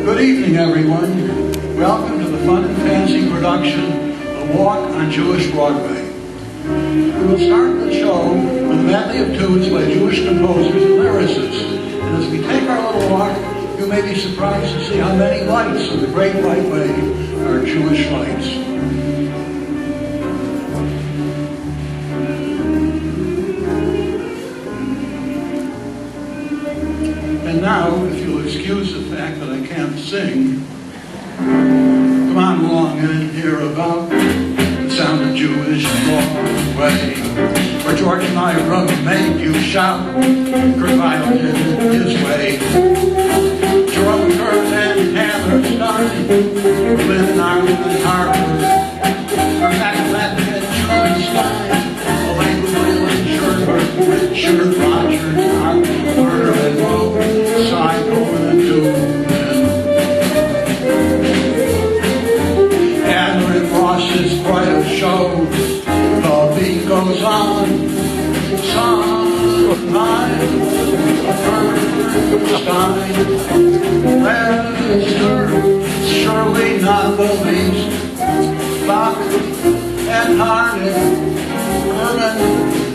Good evening, everyone. Welcome to the fun and fancy production, The Walk on Jewish Broadway. We will start the show with a medley of tunes by Jewish composers and lyricists. And as we take our little walk, you may be surprised to see how many lights of the great light way are Jewish lights. And now, if you'll excuse the fact that I can't sing, come on along and hear about the sound of Jewish Broadway, where George and I made you shout, Kurt Weill did it his way. Jerome, Kurt, and Hammerstein, Berlin and Irving and Hart, Rodgers and Hart, Fiddler and Weill, Cycle and Doom. And when Ross is quite a show, the beat goes on. Sometimes surely not the least. Bach and Hart.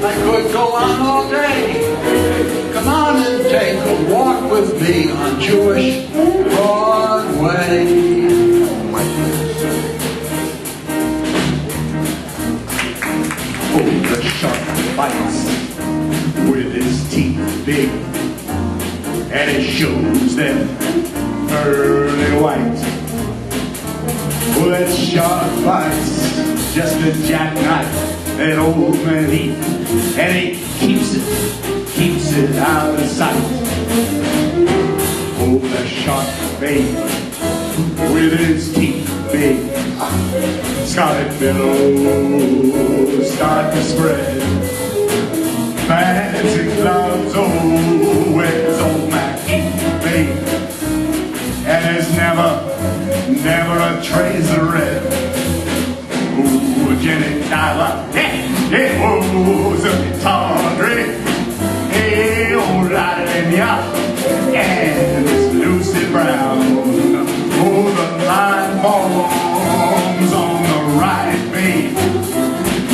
I could go on all day. Come on and take a walk with me on Jewish Broadway. Oh, the shark bites with his teeth big, and it shows them early white. Oh, that shark bites just a jackknife that old man eat, and he keeps it out of sight. Oh, the shark bait with his teeth big, scarlet billows start to spread. Fancy clouds, oh, where's old Mackie bait? And there's never a trace of red. Ooh, Jenny Diver, hey, oh, some tawdry, hey, oh, Lavinia, and it's Lucy Brown. Oh, the line bombs on the right beat.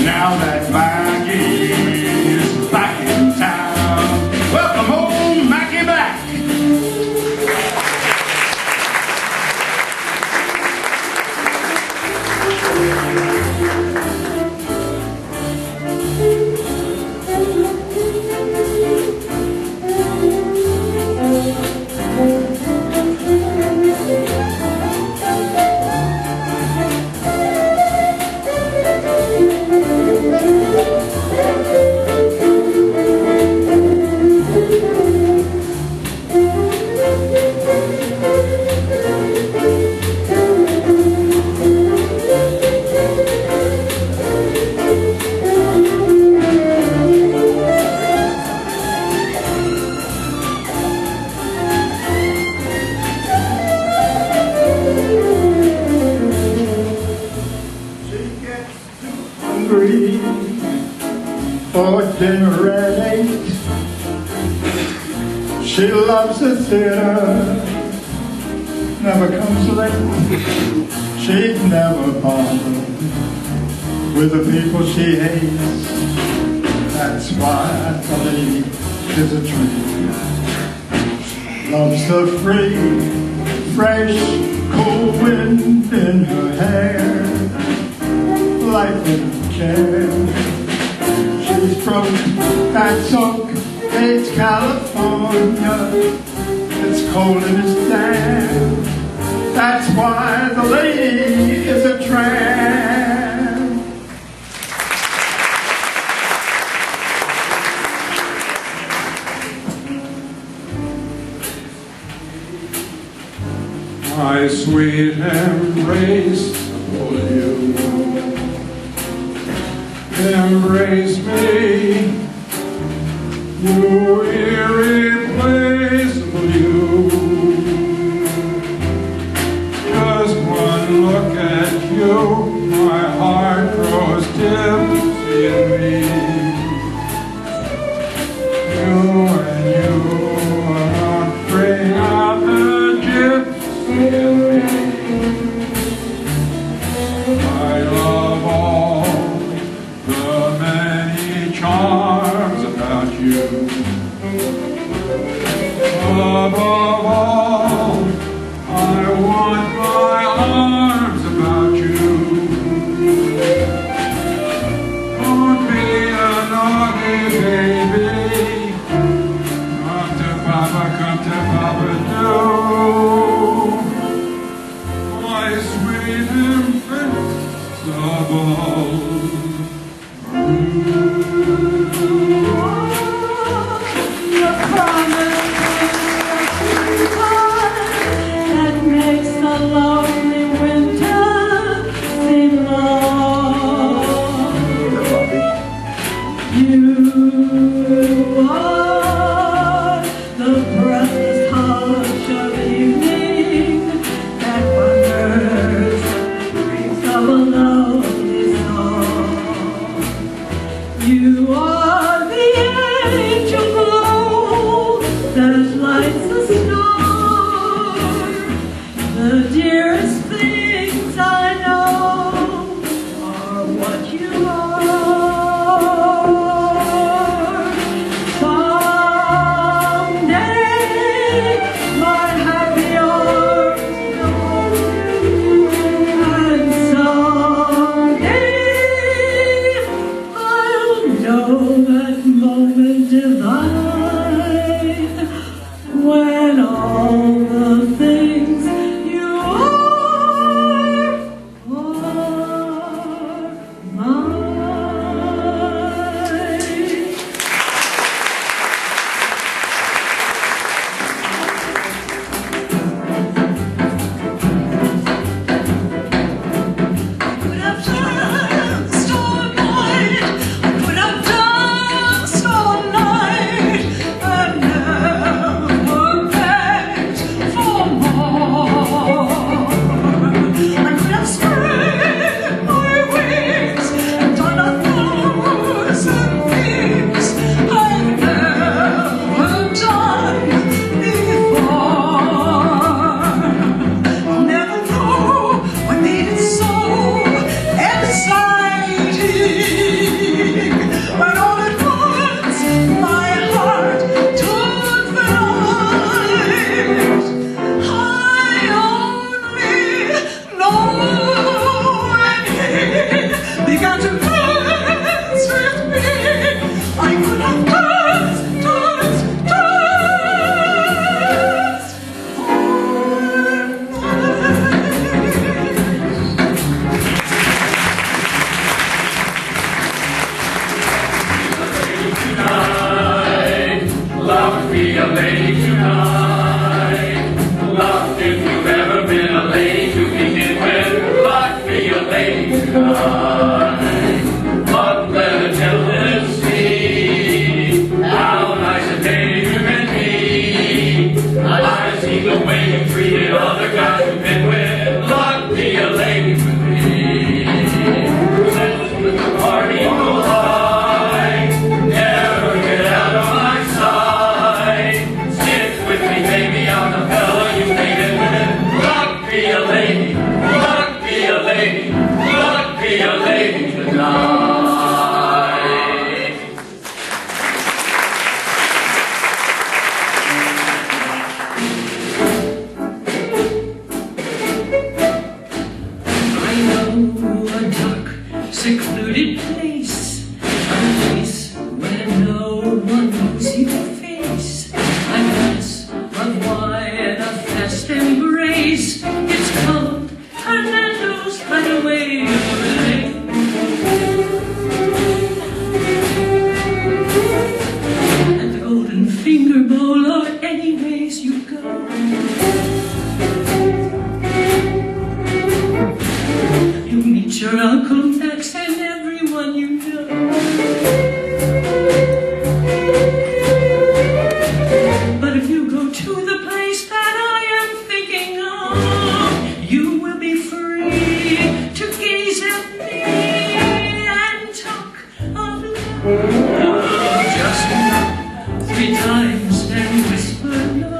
Now that Maggie's back in town. Welcome home, Mackie back. For dinner at 8. She loves the theater, never comes late. She'd never bother with the people she hates. That's why I believe is a dream. Loves the free, fresh, cool wind in her hair. Life in care. She's from Paxoke, it's California. It's cold and it's damp. That's why the lady is a tramp. my sweet embrace for you. Embrace me, you irreplaceable you. Just one look at you, my heart grows tipsy in me. You and you alone bring out the gypsy in me. I love all the many charms about you. Above all, I want my arms about you. Don't be a naughty baby. Come to Papa, do. My sweet invincible. Finger bowl or any ways you go. your Uncle Max and everyone you know. But if you go to the place that I am thinking of, you will be free to gaze at me and talk of love. Just knock 3 times and whisper no.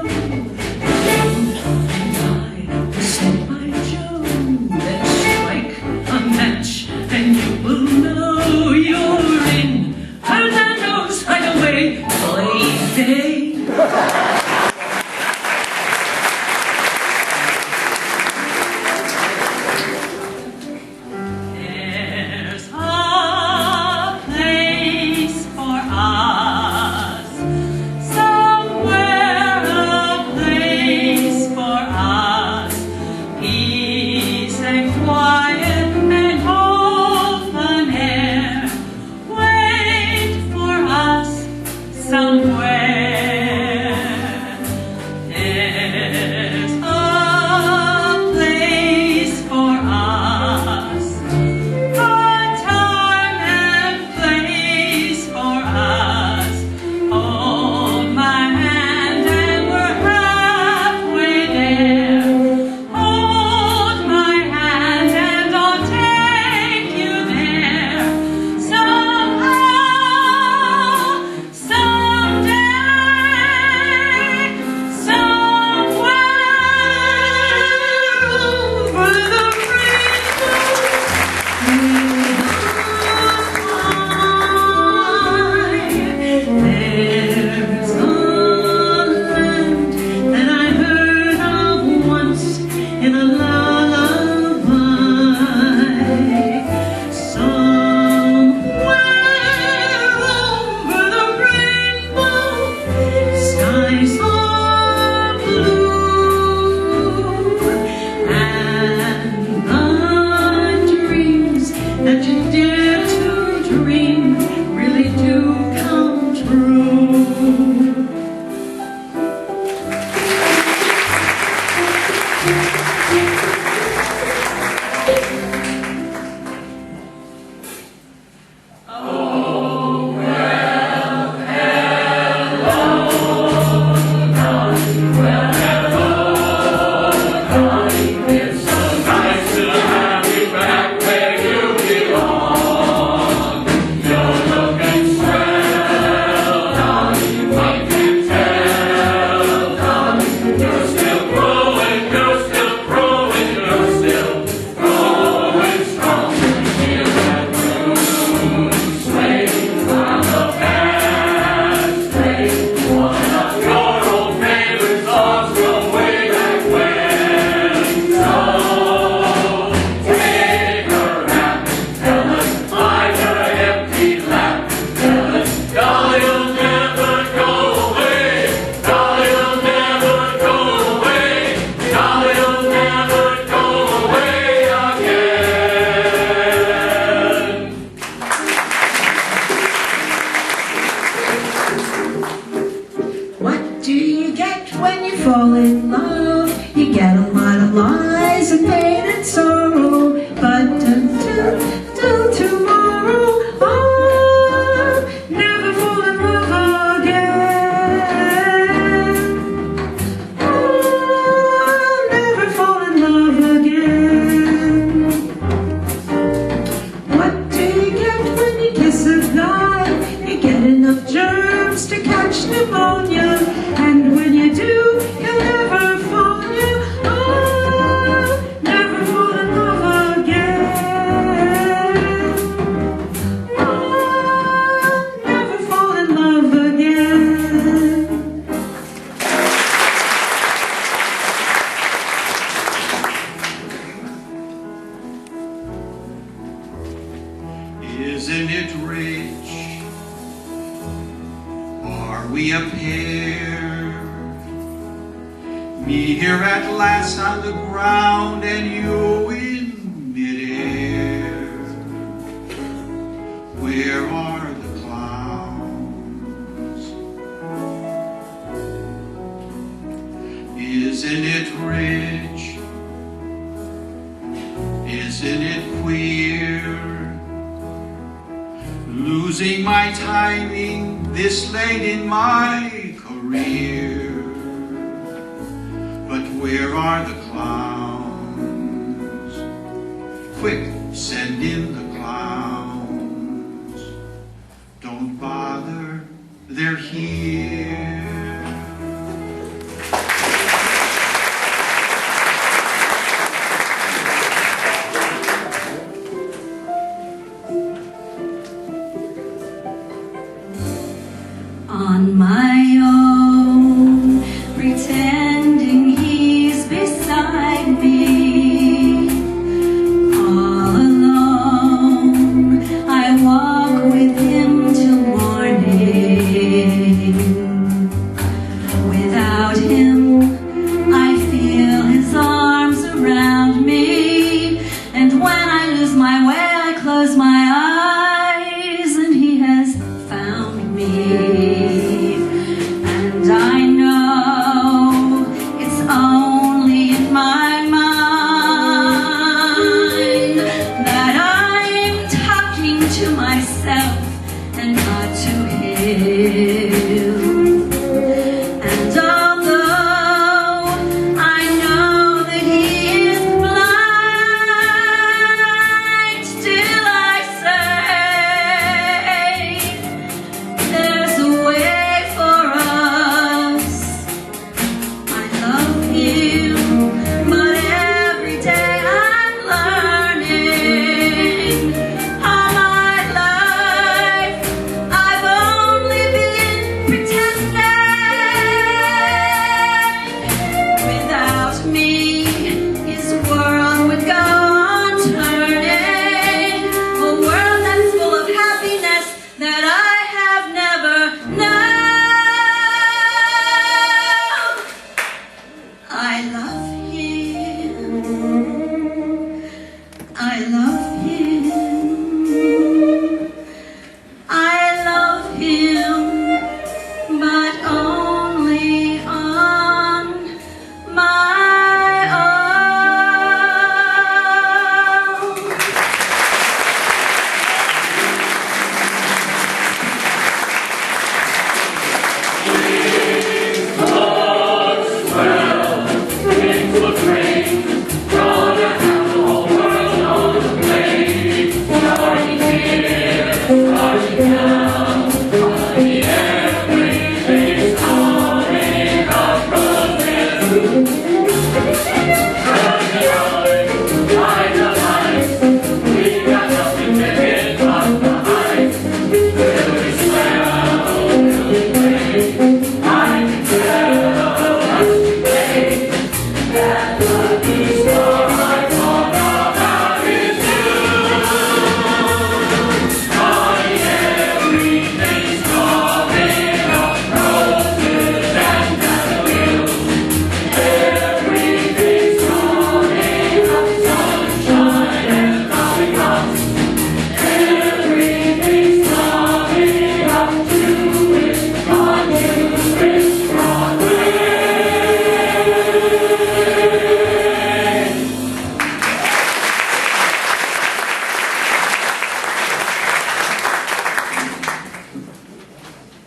Isn't it rich? Are we a pair? Me here at last on the ground and you in midair. Where are the clouds? Isn't it rich? Isn't it queer? losing my timing this late in my career. But where are the clowns? Quick, send in the clowns. Don't bother, they're here. On my own, pretending he's beside me. All alone, I walk with him till morning. Without him, I feel his arms around me. And when I lose my way, I close my eyes, and he has found me. And I know it's only in my mind that I'm talking to myself and not to him. And although I know that he is blind, still I say there's a way for us. I love him, but every day I'm learning. All my life I've only been pretending. Without me, his world would go on turning. A world that's full of happiness that I have never known. I love him. I love him. I love him, but only on my own.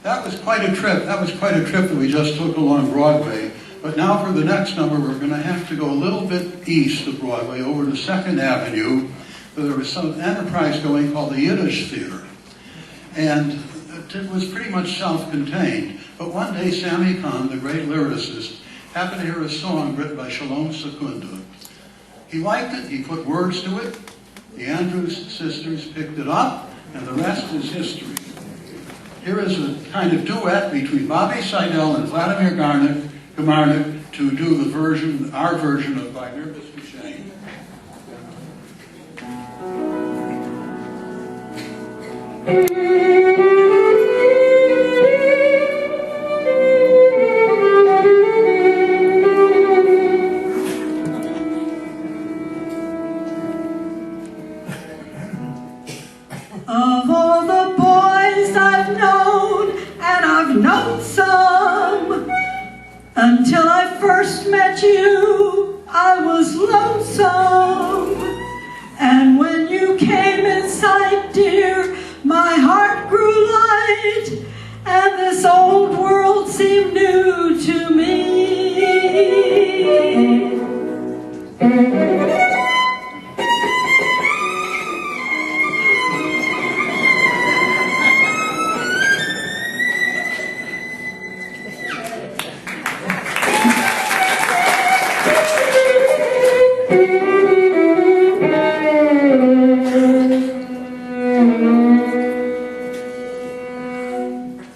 That was quite a trip. That was quite a trip that we just took along Broadway. But now for the next number, we're going to have to go a little bit east of Broadway, over to 2nd Avenue. There was some enterprise going called the Yiddish Theater. And it was pretty much self-contained. But one day, Sammy Kahn, the great lyricist, happened to hear a song written by Shalom Secunda. He liked it. He put words to it. The Andrews sisters picked it up, and the rest is history. Here is a kind of duet between Bobby Seidel and Vladimir Gamarnik to do the version, our version of By Nervous to Shame. Of all the boys I've known, and I've known some, until I first met you, I was lonesome. And when you came in sight, dear, my heart grew night, and this old world seemed new to me.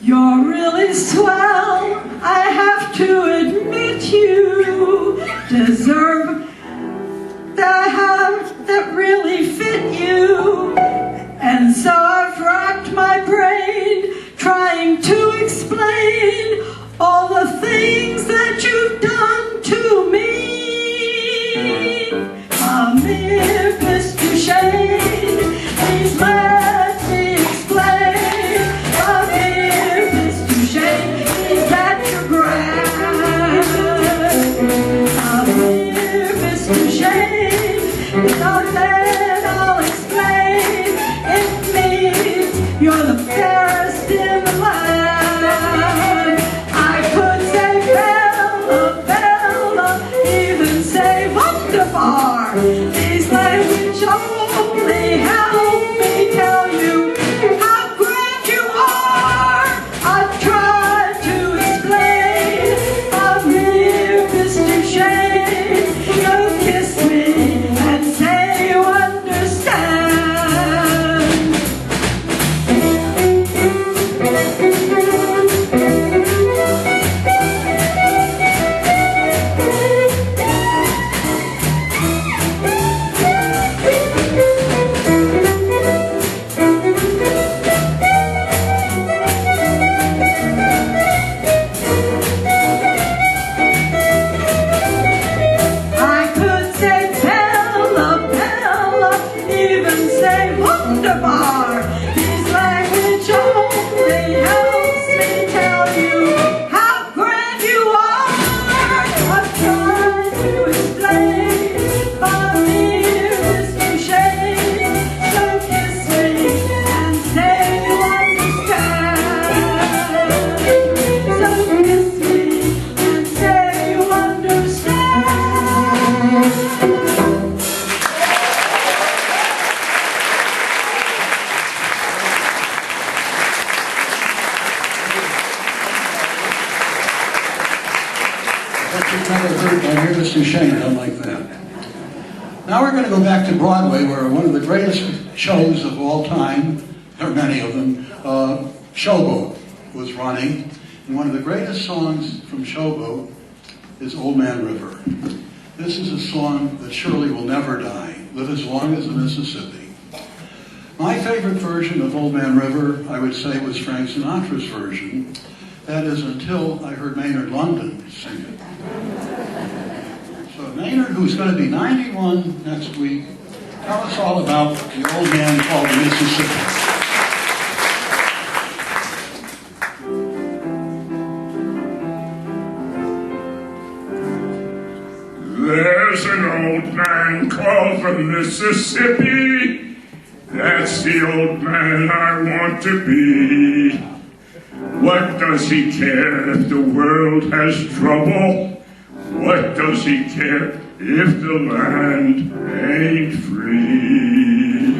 You're really swell, I have to admit you deserve the hat that really fit you. And so I've racked my brain trying to explain all the things that you've done to me. Amir, Mr. Shane, please let me explain. Amir, Mr. Shane, please let your grass. Amir, Mr. Shane, because then I'll explain. It means you're the fairest in the land. I could say Bella, Bella, even say Wonderbar. These language only help me tell you how great you are. I've tried to explain. I'm here, Mr. Shane. You kiss me and say you understand. I could say Bella, Bella, even say Wunderbar. These language only helps me tell you how grand you are. I've tried to explain, but dear Mr. Shane, so kiss me and say you understand. So kiss me and say you understand. What you've never heard by here, Mr. Shane, I like that. Now we're going to go back to Broadway, where one of the greatest shows of all time, there are many of them, Showboat was running. And one of the greatest songs from Showboat is Old Man River. This is a song that surely will never die, live as long as the Mississippi. My favorite version of Old Man River, I would say, was Frank Sinatra's version. That is until I heard Maynard London sing it. So Maynard, who's going to be 91 next week, tell us all about the old man called the Mississippi. There's an old man called the Mississippi. That's the old man I want to be. What does he care if the world has trouble? What does he care if the land ain't free?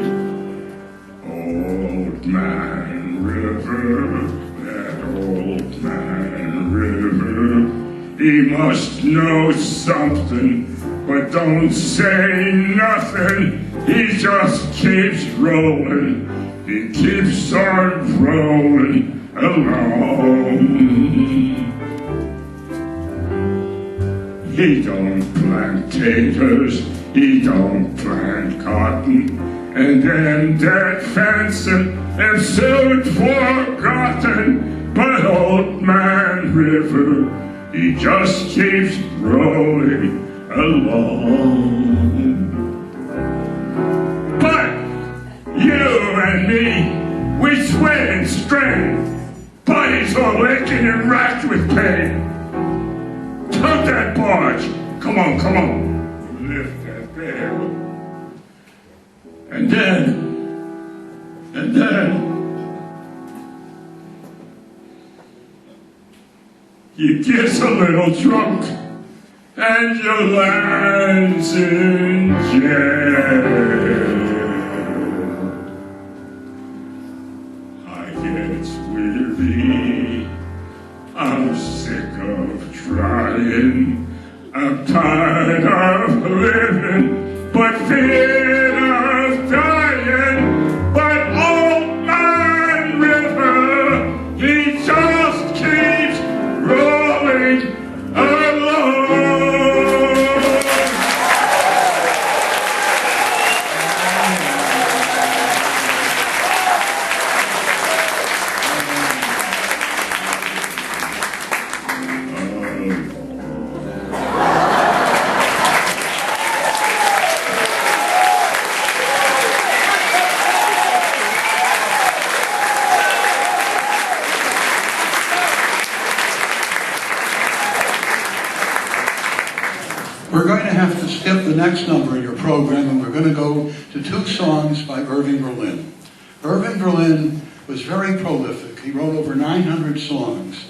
Old Man River, that old man River, he must know something, but don't say nothing. He just keeps rolling, he keeps on rolling along. He don't plant taters, he don't plant cotton, and then that fencing is soon forgotten. But Old Man River, he just keeps rolling along. But you and me, we sway and strain, bodies all aching and racked with pain. Tug that barge, come on, come on, lift that bale. And then, you get a little drunk, and you land in jail. I get weary, I'm sick of trying, I'm tired of living, but feared of dying. But old man River, he just keeps rolling along. We're going to have to skip the next number in your program, and we're going to go to two songs by Irving Berlin. Irving Berlin was very prolific. He wrote over 900 songs.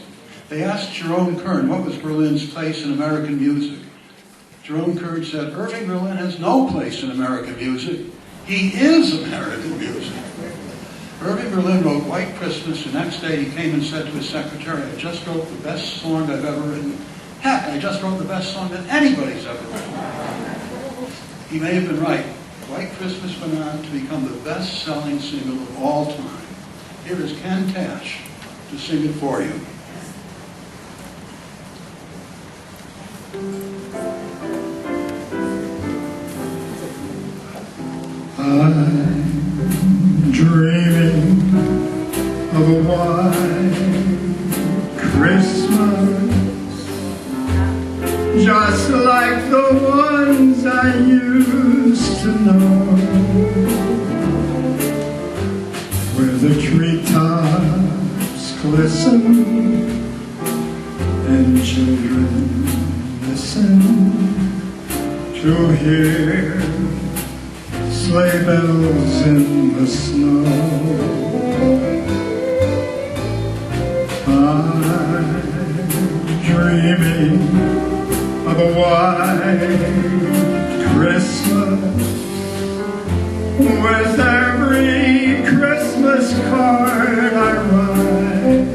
They asked Jerome Kern what was Berlin's place in American music. Jerome Kern said, Irving Berlin has no place in American music. He is American music. Irving Berlin wrote White Christmas. The next day he came and said to his secretary, I just wrote the best song I've ever written. Heck, I just wrote the best song that anybody's ever written. He may have been right. White Christmas went on to become the best-selling single of all time. Here is Ken Tash to sing it for you. I'm dreaming of a white Christmas, just like the ones I used to know, where the treetops glisten and children listen to hear sleigh bells in the snow. I'm dreaming of a white Christmas, with every Christmas card I write.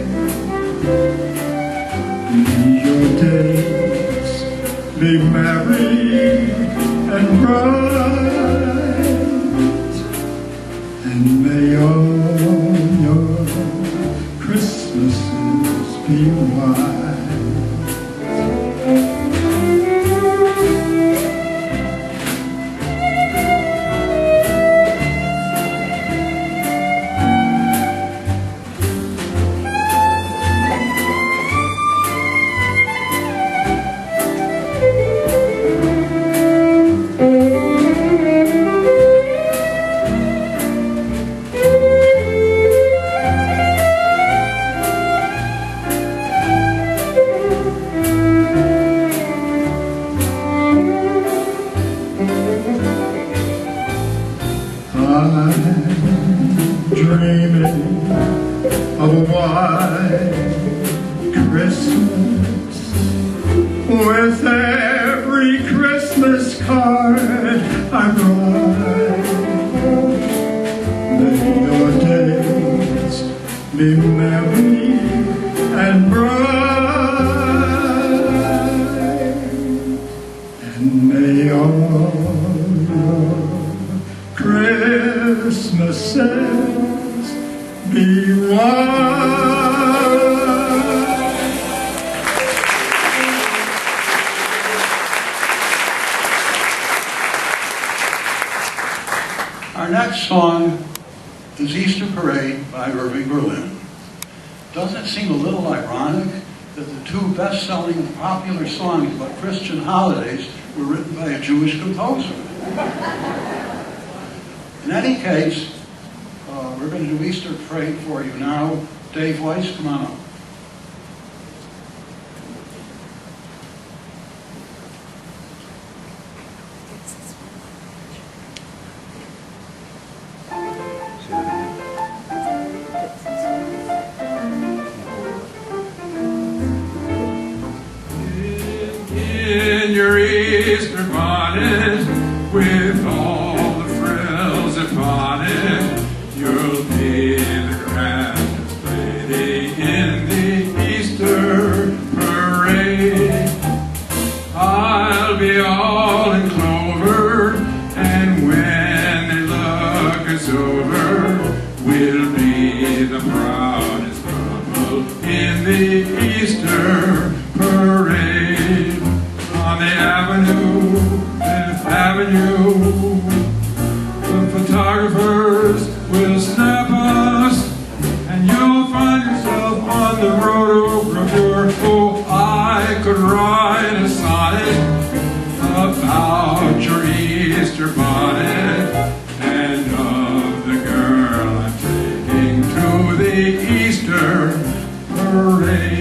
May your days be merry and bright, and may all your Christmases be white. With every Christmas card I write, may your days be merry and bright, and may all your Christmases be white. Our next song is Easter Parade by Irving Berlin. Doesn't it seem a little ironic that the two best-selling popular songs about Christian holidays were written by a Jewish composer? In any case, we're going to do Easter Parade for you now. Dave Weiss, come on up. in your Easter bonnet with all the frills upon it. You'll be the grandest lady in the Easter parade. I'll be all in clover, and when the look is over, we'll be the proudest couple in the Easter parade. On the avenue, Fifth Avenue, the photographers will snap us, and you'll find yourself on the rotogravure. Oh, I could write a sonnet about your Easter bonnet and of the girl I'm taking to the Easter parade.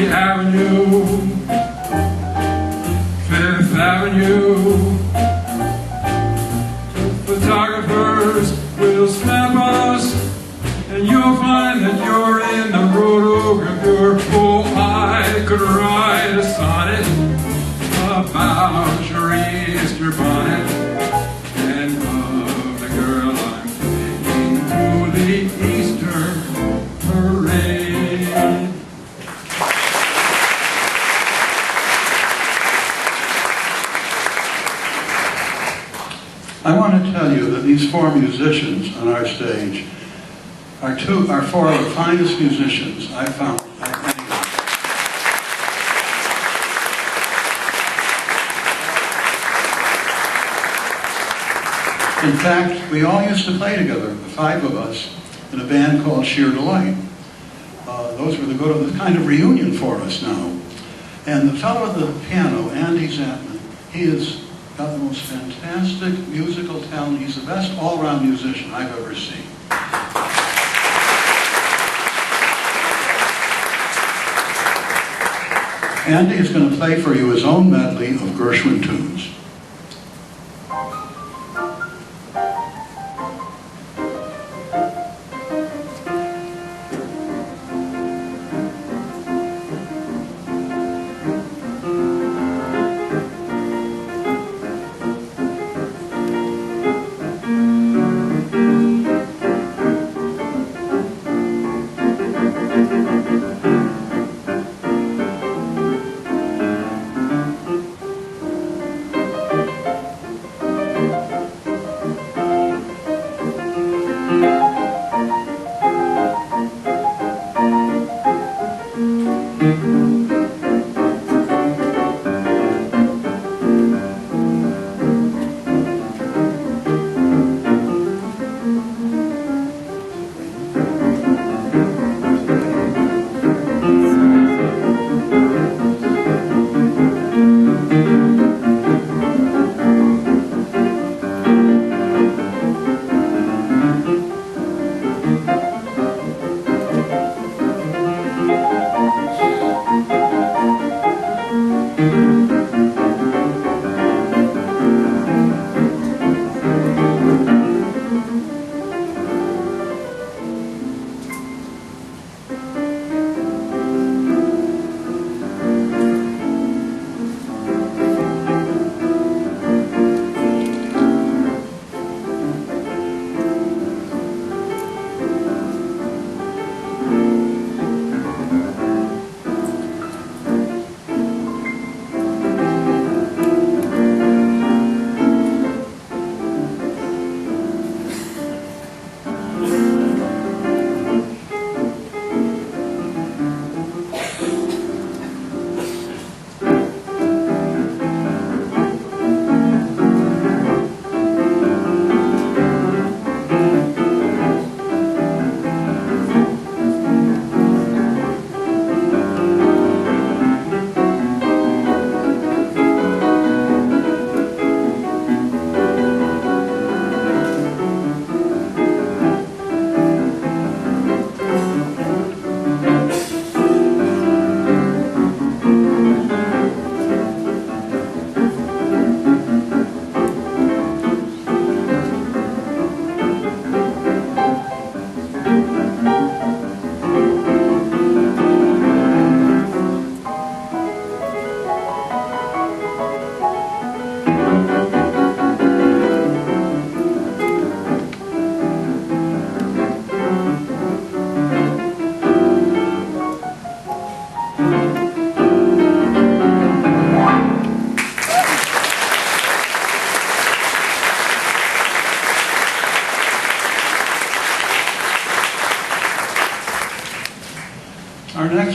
Avenue, Fifth Avenue, photographers will snap us, and you'll find that you're in the rotogravure. Oh, I could write a sonnet about your Easter bonnet and of the girl I'm taking to the Easter parade. I want to tell you that these four musicians on our stage are four of the finest musicians I've found. In fact, we all used to play together, the five of us, in a band called Sheer Delight. Those were the kind of reunion for us now. And the fellow at the piano, Andy Zapman, he has got the most fantastic musical talent. He's the best all-around musician I've ever seen. Andy is going to play for you his own medley of Gershwin tunes.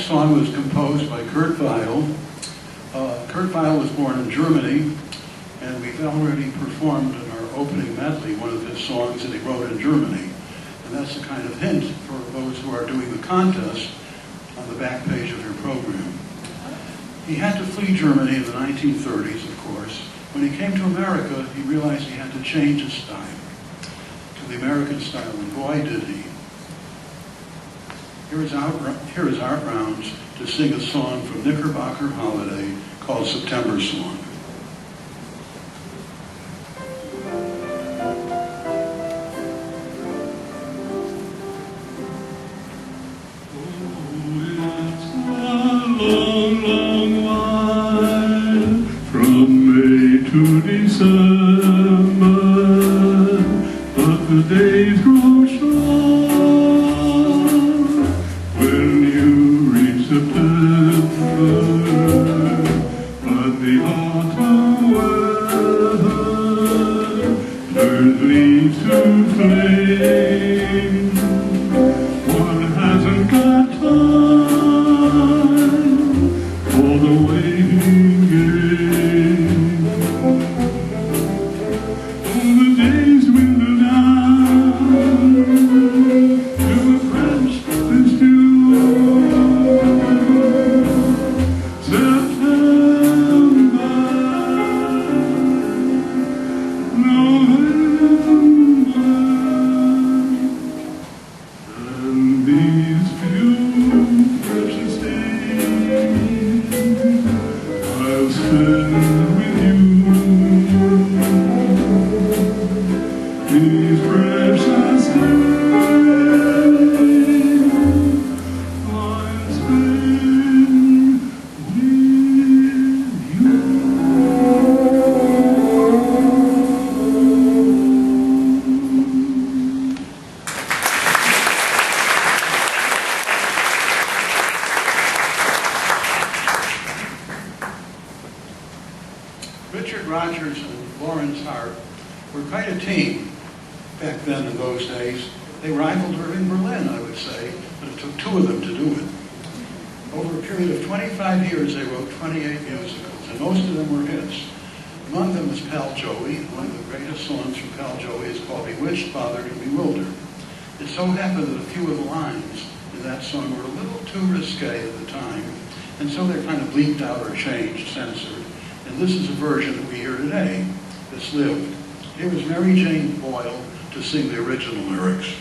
song was composed by Kurt Weill. Kurt Weill was born in Germany, and we've already performed in our opening medley one of his songs that he wrote in Germany. And that's the kind of hint for those who are doing the contest on the back page of your program. He had to flee Germany in the 1930s, of course. When he came to America, he realized he had to change his style to the American style, and boy did he. Here is Art Rounds to sing a song from Knickerbocker Holiday called September Song. To December, but the days grow short when you reach September. But the autumn weather turns leaves to flame. One hasn't got time for the waiting game. Rodgers and Hart were quite a team back then in those days. They rivaled Irving Berlin, I would say, but it took two of them to do it. Over a period of 25 years, they wrote 28 musicals, and most of them were hits. Among them is Pal Joey. One of the greatest songs from Pal Joey is called Bewitched, Bothered, and Bewildered. It so happened that a few of the lines in that song were a little too risque at the time, and so they're kind of bleeped out or changed, censored. And this is a version that we hear today that's lived. Here is Mary Jane Boyle to sing the original lyrics.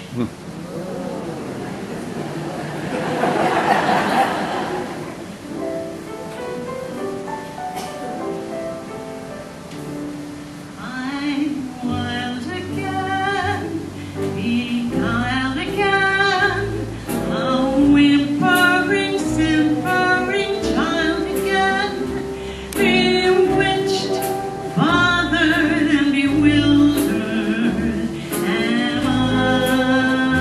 Bothered and bewildered am I.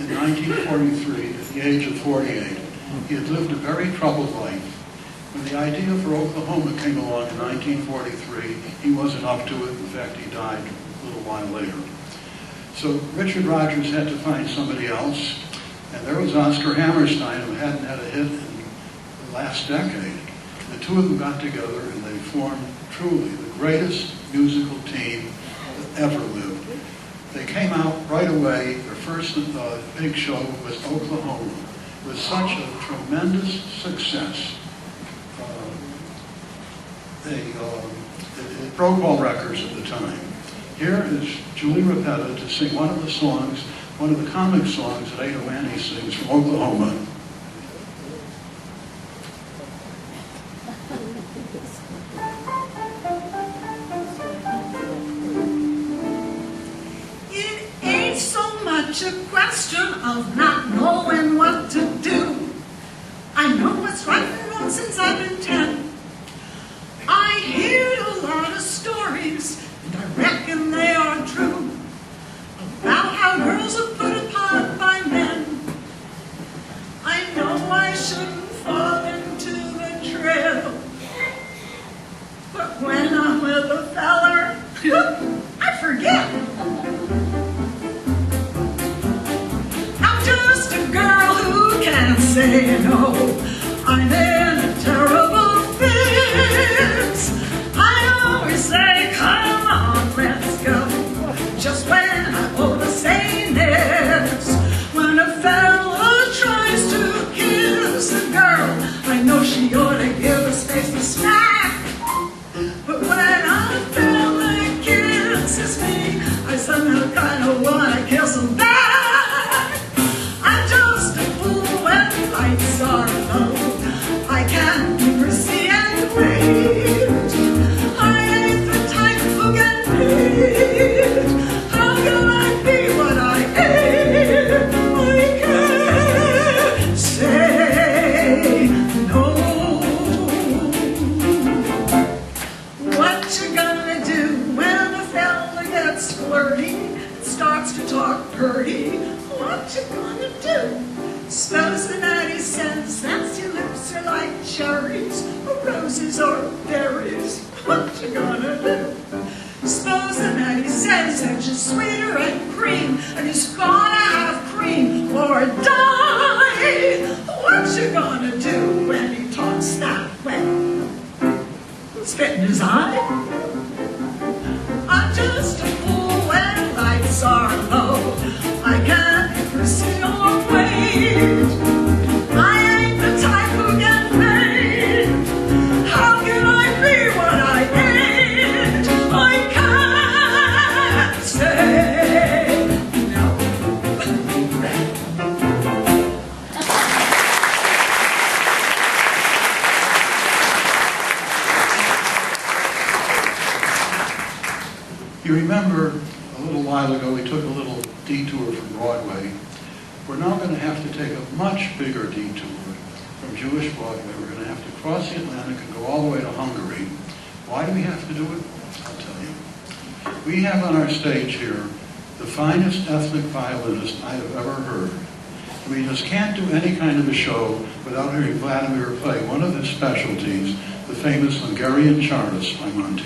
in 1943 at the age of 48. He had lived a very troubled life. When the idea for Oklahoma came along in 1943, he wasn't up to it. In fact, he died a little while later. So Richard Rodgers had to find somebody else, and there was Oscar Hammerstein, who hadn't had a hit in the last decade. The two of them got together and they formed truly the greatest musical team that ever lived. They came out right away. Their first big show was Oklahoma. It was such a tremendous success. It broke all records at the time. Here is Julie Rapetta to sing one of the songs, one of the comic songs that Ada Lanny sings from Oklahoma. It ain't so much a question of not knowing what to do. I know what's right and wrong since I've been 10. I heard a lot of stories, and I reckon they are true, about how girls are put upon by men. I know I shouldn't fall into the trail, but when I'm with a feller, I forget. I'm just a girl who can't say no. I'm in a terrible fix. I always say, come on, let's go. Just when I ought to say next. When a fella tries to kiss a girl, I know she ought to give his face a smack. But when a fella kisses me, I somehow kind of want to kiss him back. I'm just a fool when lights are low. I can't see and wait. I ain't the type who get paid. How can I be what I ain't? I can't say no. What you gonna do when a fella gets flirty and starts to talk purty? What you gonna do? Supposing that he says that your lips are like cherries, or roses, or berries, what you gonna do? Supposing that he says that you're sweeter than cream, and he's gonna have cream or die, what you gonna do when he talks that way? Spit in his eye? I'm just a fool when lights are low. I can't see or wait. I ain't the type who get paid. How can I be what I ain't? I can't say no. You remember a little while ago we took a little detour from Broadway. We're now going to have to take a much bigger detour from Jewish Broadway. We're going to have to cross the Atlantic and go all the way to Hungary. Why do we have to do it? I'll tell you. We have on our stage here the finest ethnic violinist I have ever heard. We just can't do any kind of a show without hearing Vladimir play one of his specialties, the famous Hungarian Chardas by Monty.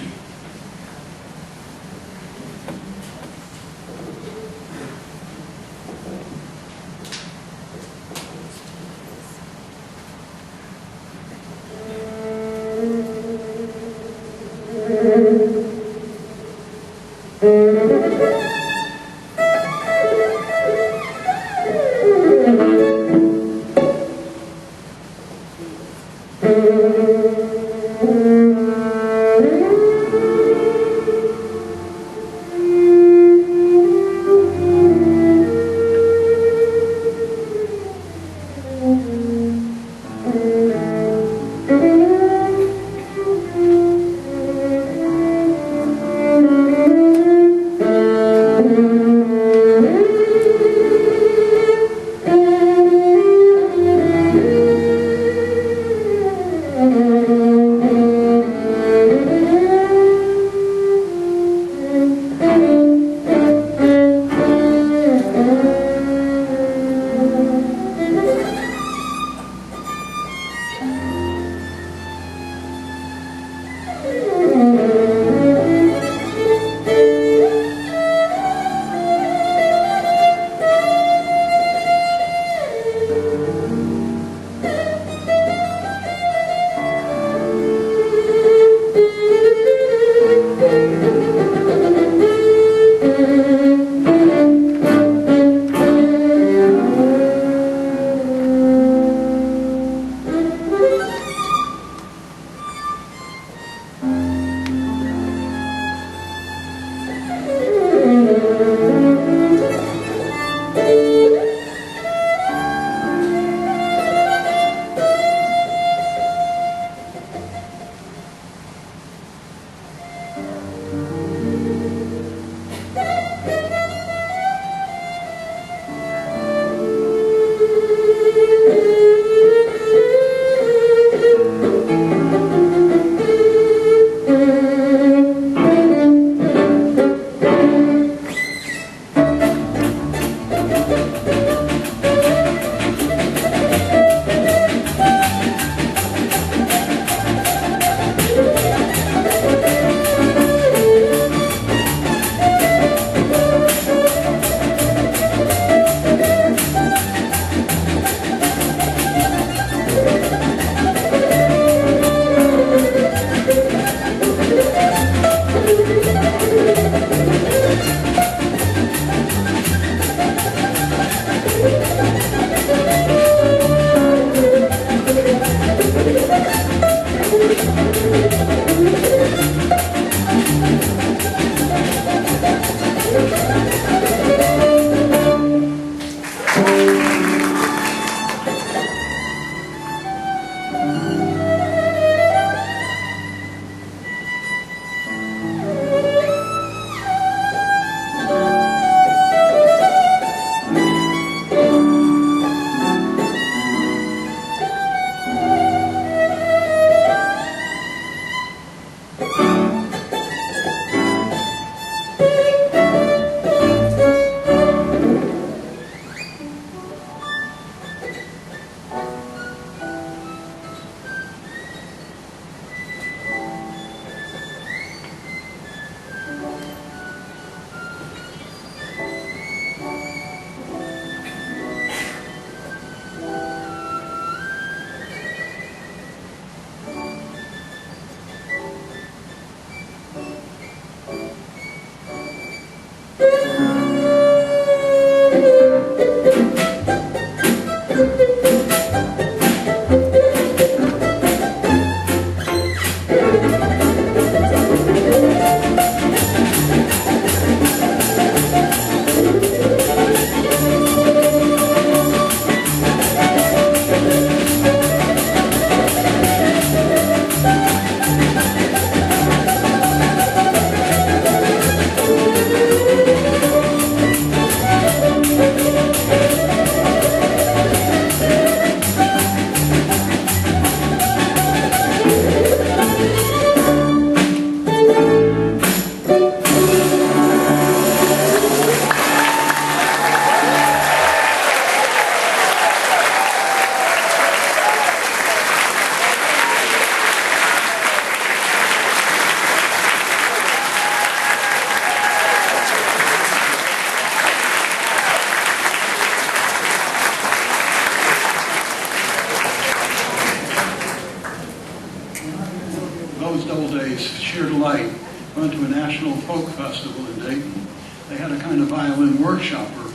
days, sheer delight, went to a national folk festival in Dayton. They had a kind of violin workshop where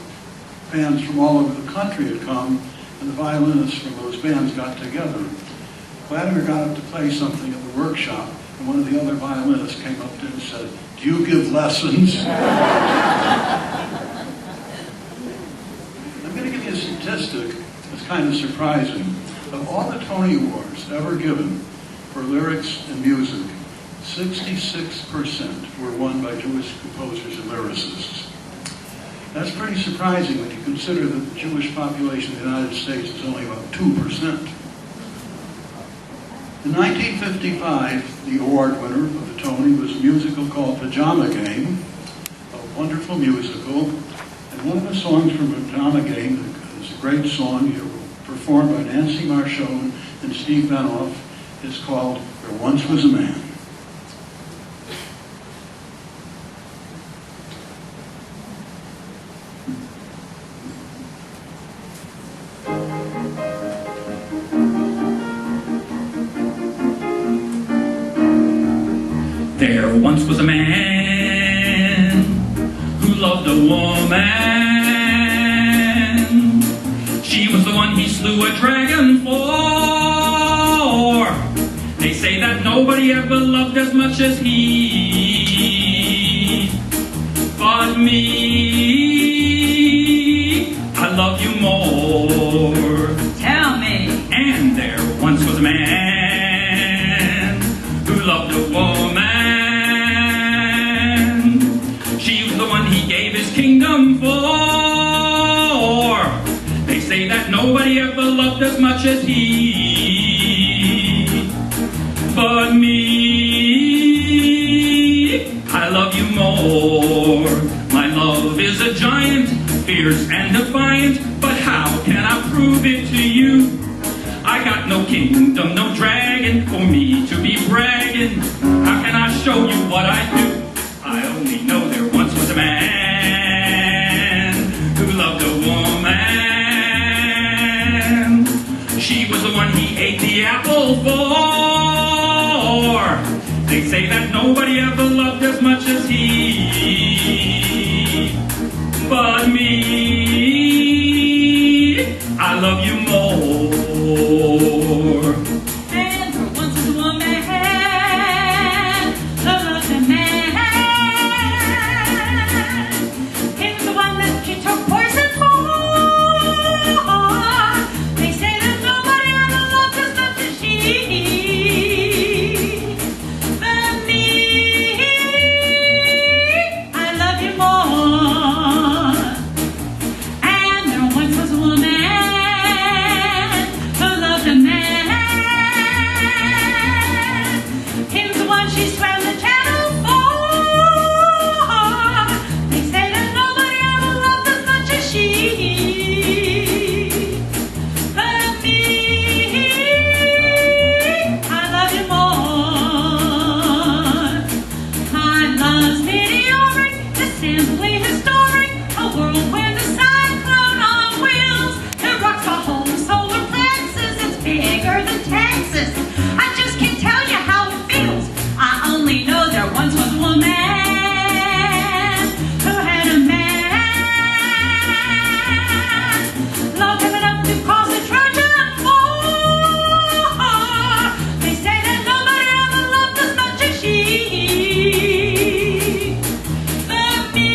bands from all over the country had come, and the violinists from those bands got together. Vladimir got up to play something at the workshop, and one of the other violinists came up to him and said, "Do you give lessons?" I'm going to give you a statistic that's kind of surprising. Of all the Tony Awards ever given for lyrics and music, 66% were won by Jewish composers and lyricists. That's pretty surprising when you consider that the Jewish population of the United States is only about 2%. In 1955, the award winner of the Tony was a musical called Pajama Game, a wonderful musical. And one of the songs from Pajama Game is a great song performed by Nancy Marchone and Steve Benoff. It's called There Once Was a Man. There once was a man who loved a woman. She was the one he slew a dragon for. They say that nobody ever loved as much as he. But me, I love you more. Tell me. And there once was a man who loved a woman. She was the one he gave his kingdom for. They say that nobody ever loved as much as he. But me, I love you more. My love is a giant, fierce and defiant. But how can I prove it to you? I got no kingdom, no dragon for me to be bragging. How can I show you what I do? I only know there once was a man who loved a woman. She was the one he ate the apple for. They say that nobody ever loved as much as he. But me, I love you more. And there once was a woman who loved a man. He was the one that she took poison for. They say that nobody ever loved as much as she. But me, I love you more. And there once was a woman who loved a man. He was the one she swam the channel for. They say that nobody ever loved as much as she. But me, I love you more. My love's meteoric, it's simply historic. A whirlwind, a cyclone on wheels. It rocks the whole solar plexus. It's bigger than Texas. I just can't tell you how it feels. I only know there once was a woman who had a man. Loved him enough to cause the Trojan War. They say that nobody ever loved as much as she. But me,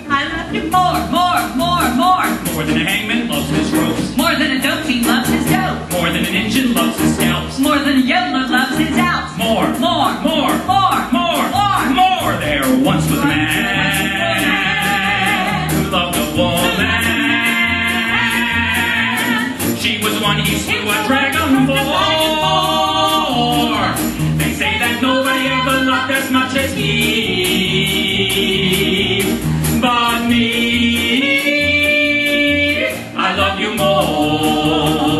I love you more, more, more, more. More than a hangman loves his ropes. More than a dope fiend loves his dope. More than an engine loves his scalps. More than a yodeler loves his Alps. More, More, more, more, more, more. more. There once was a man who loved a woman. She was the one he slew a dragon for. They say that nobody ever loved as much as he. But me, I love you more.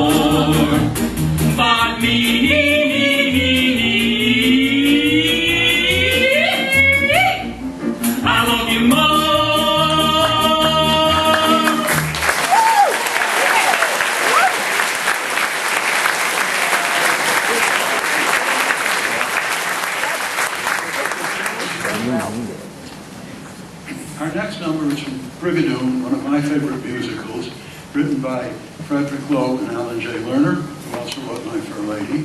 musicals, written by Frederick Lowe and Alan J. Lerner, who also wrote My Fair Lady.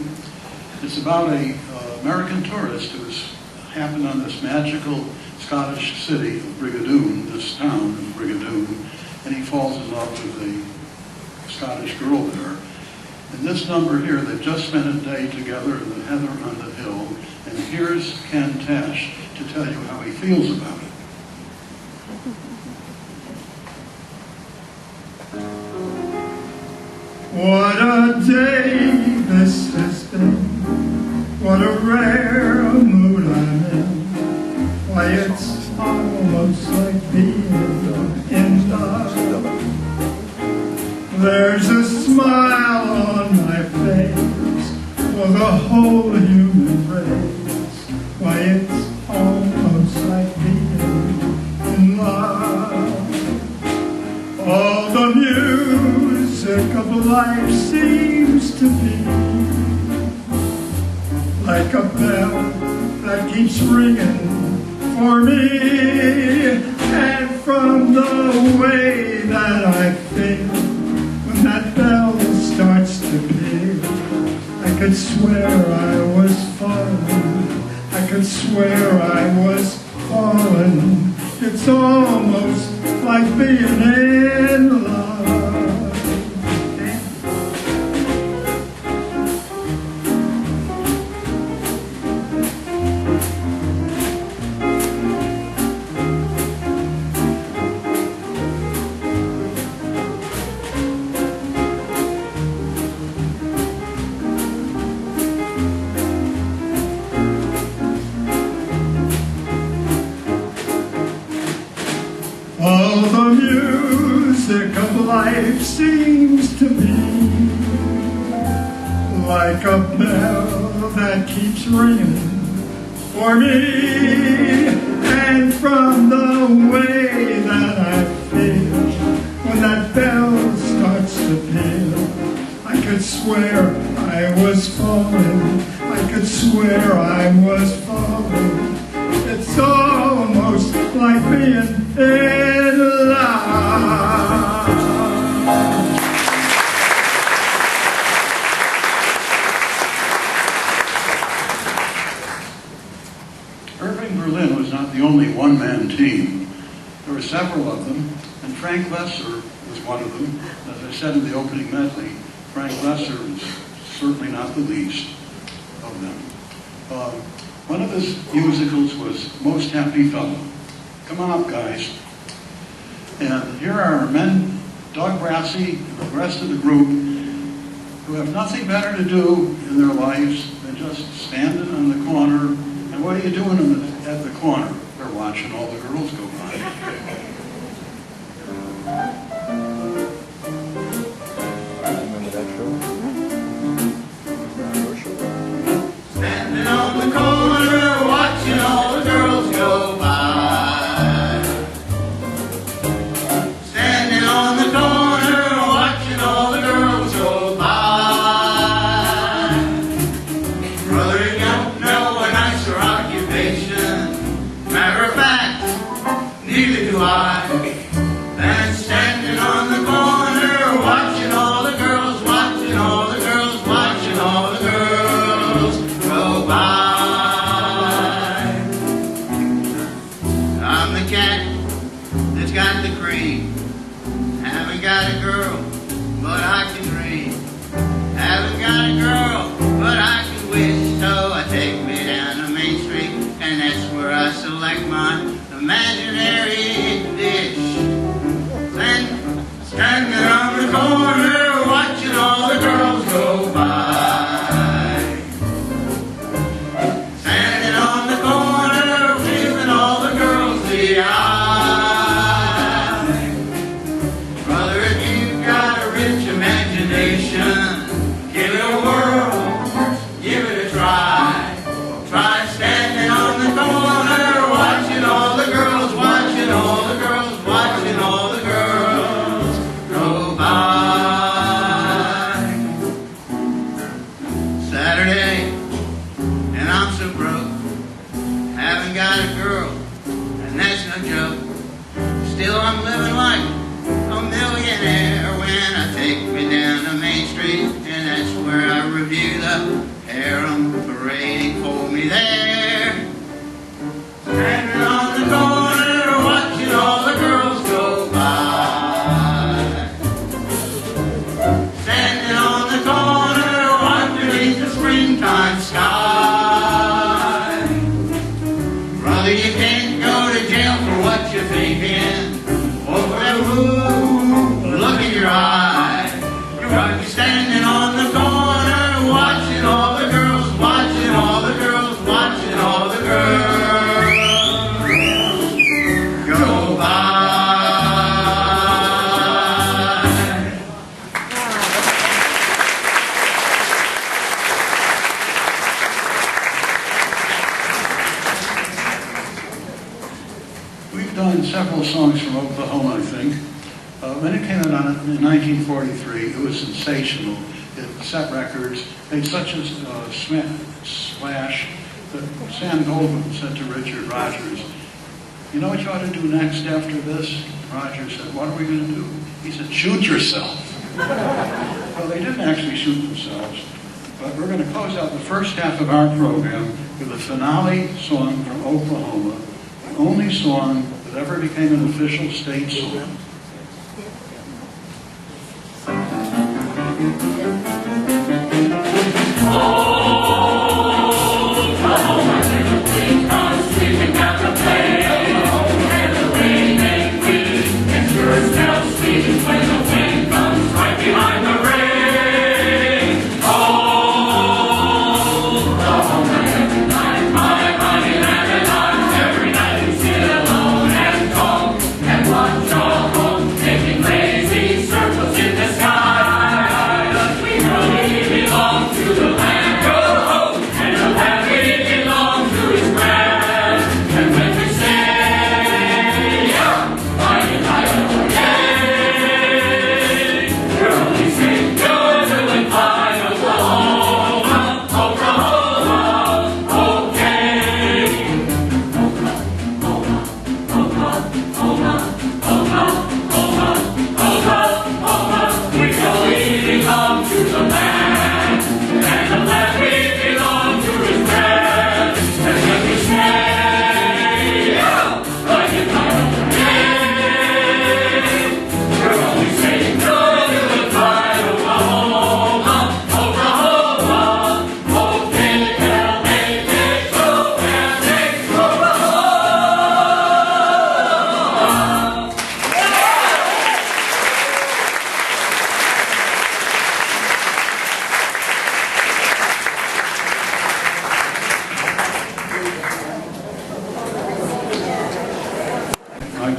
It's about an American tourist who's happened on this magical Scottish city of Brigadoon, this town of Brigadoon, and he falls in love with a Scottish girl there. In this number here, they've just spent a day together in the heather on the hill, and here's Ken Tash to tell you how he feels about it. What a day this has been, what a rare mood I'm in. Why, it's almost like being in love. There's a smile on my face for the whole human race. Why, it's almost like being in love. All the music of life seems to be like a bell that keeps ringing for me. And from the way that I feel when that bell starts to peal, I could swear I was falling. I could swear I was falling. It's almost like being in love. All the music of life seems to be like a bell that keeps ringing for me. And from the way that I feel when that bell starts to peal, I could swear I was falling. I could swear I was falling. It's almost like being in love. Irving Berlin was not the only one-man team. There were several of them, and Frank Lesser was one of them. As I said in the opening medley, Frank Lesser is certainly not the least of them. One of his musicals was Most Happy Fellow. Come on up, guys. And here are our men, Doug Brassey and the rest of the group, who have nothing better to do in their lives than just standing on the corner. And what are you doing at the corner? They're watching all the girls go by. Remember that show? Standing on the corner, watching all the girls go by. Standing on the corner, watching all the girls go by. Brother, you don't know a nicer occupation. Matter of fact, neither do I. Than standing on the corner, watching all the girls, watching all the girls, watching all the girls go by. I'm the cat that's got the cream. Haven't got a girl, but I can dream. Haven't got a girl, but I can wish. So I take me down to Main Street, and that's where I select my imaginary dish. Then standing on the corner, watching all the girls go by. Standing on the corner, giving all the girls the eye. Brother, if you've got a rich imagination, give it a whirl, give it a try. Try standing on the corner, watching all the girls, watching all the girls, watching all the girls go by. the harem parading for me there. Standing on the corner, watching all the girls go by. Standing on the corner, underneath the springtime sky. Brother, you can't go to jail for what you're thinking, or for that rude look in your eye. You're standing on the corner, watching all the girls, watching all the girls, watching all the girls go by. We've done several songs from Oklahoma, I think. When it came out in 1943, it was sensational. It set records, made such a splash that Sam Goldwyn said to Richard Rodgers, "You know what you ought to do next after this?" Rodgers said, "What are we going to do?" He said, "Shoot yourself." Well, they didn't actually shoot themselves, but we're going to close out the first half of our program with a finale song from Oklahoma, the only song that ever became an official state song.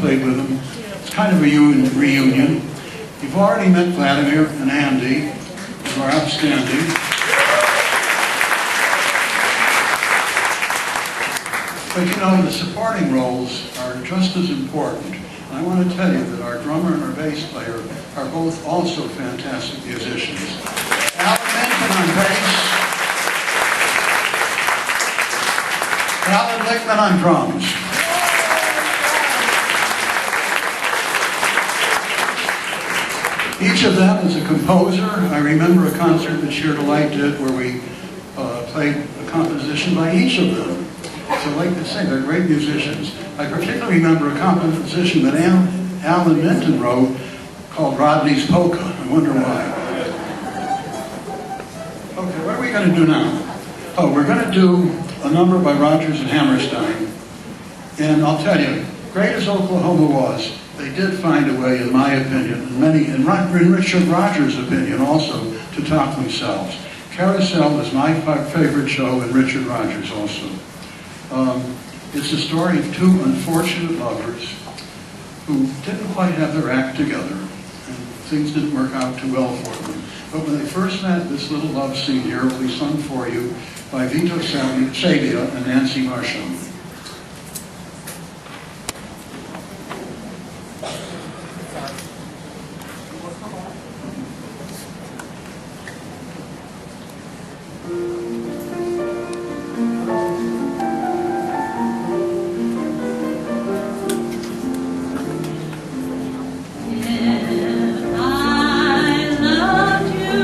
With them. It's kind of a reunion. You've already met Vladimir and Andy, who are outstanding. But you know, the supporting roles are just as important. And I want to tell you that our drummer and our bass player are both also fantastic musicians. Alan Menken on bass, Alan Lichtman on drums. Each of them is a composer. I remember a concert that Sheer Delight did where we played a composition by each of them. So like I say, they're great musicians. I particularly remember a composition that Alan Minton wrote called Rodney's Polka. I wonder why. Okay, what are we going to do now? Oh, we're going to do a number by Rodgers and Hammerstein. And I'll tell you, great as Oklahoma was, they did find a way, in my opinion, in Richard Rodgers' opinion also, to top themselves. Carousel is my favorite show, and Richard Rodgers also. It's the story of two unfortunate lovers who didn't quite have their act together, and things didn't work out too well for them. But when they first met, this little love scene here will be sung for you by Vito Sabia and Nancy Marshall. I loved you,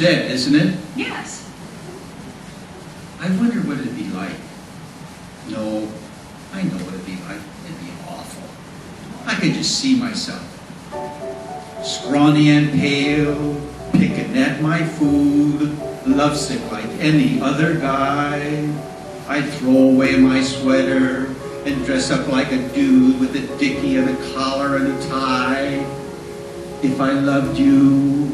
said, isn't it? Yes. I wonder what it'd be like. No, I know what it'd be like. It'd be awful. I could just see myself. Scrawny and pale, picking at my food, lovesick like any other guy. I'd throw away my sweater and dress up like a dude with a dickie and a collar and a tie. If I loved you.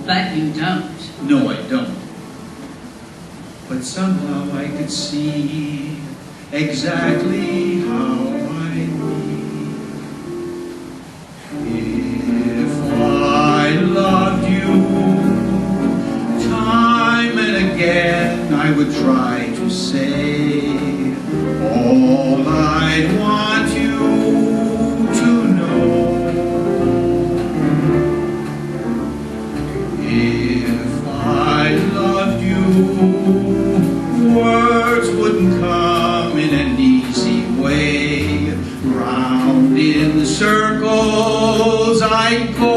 But you don't. No, I don't. But somehow I could see exactly how I need. If I loved you, time and again I would try to say all I'd want you to know. If I loved you, words wouldn't come in an easy way. Round in circles I'd go,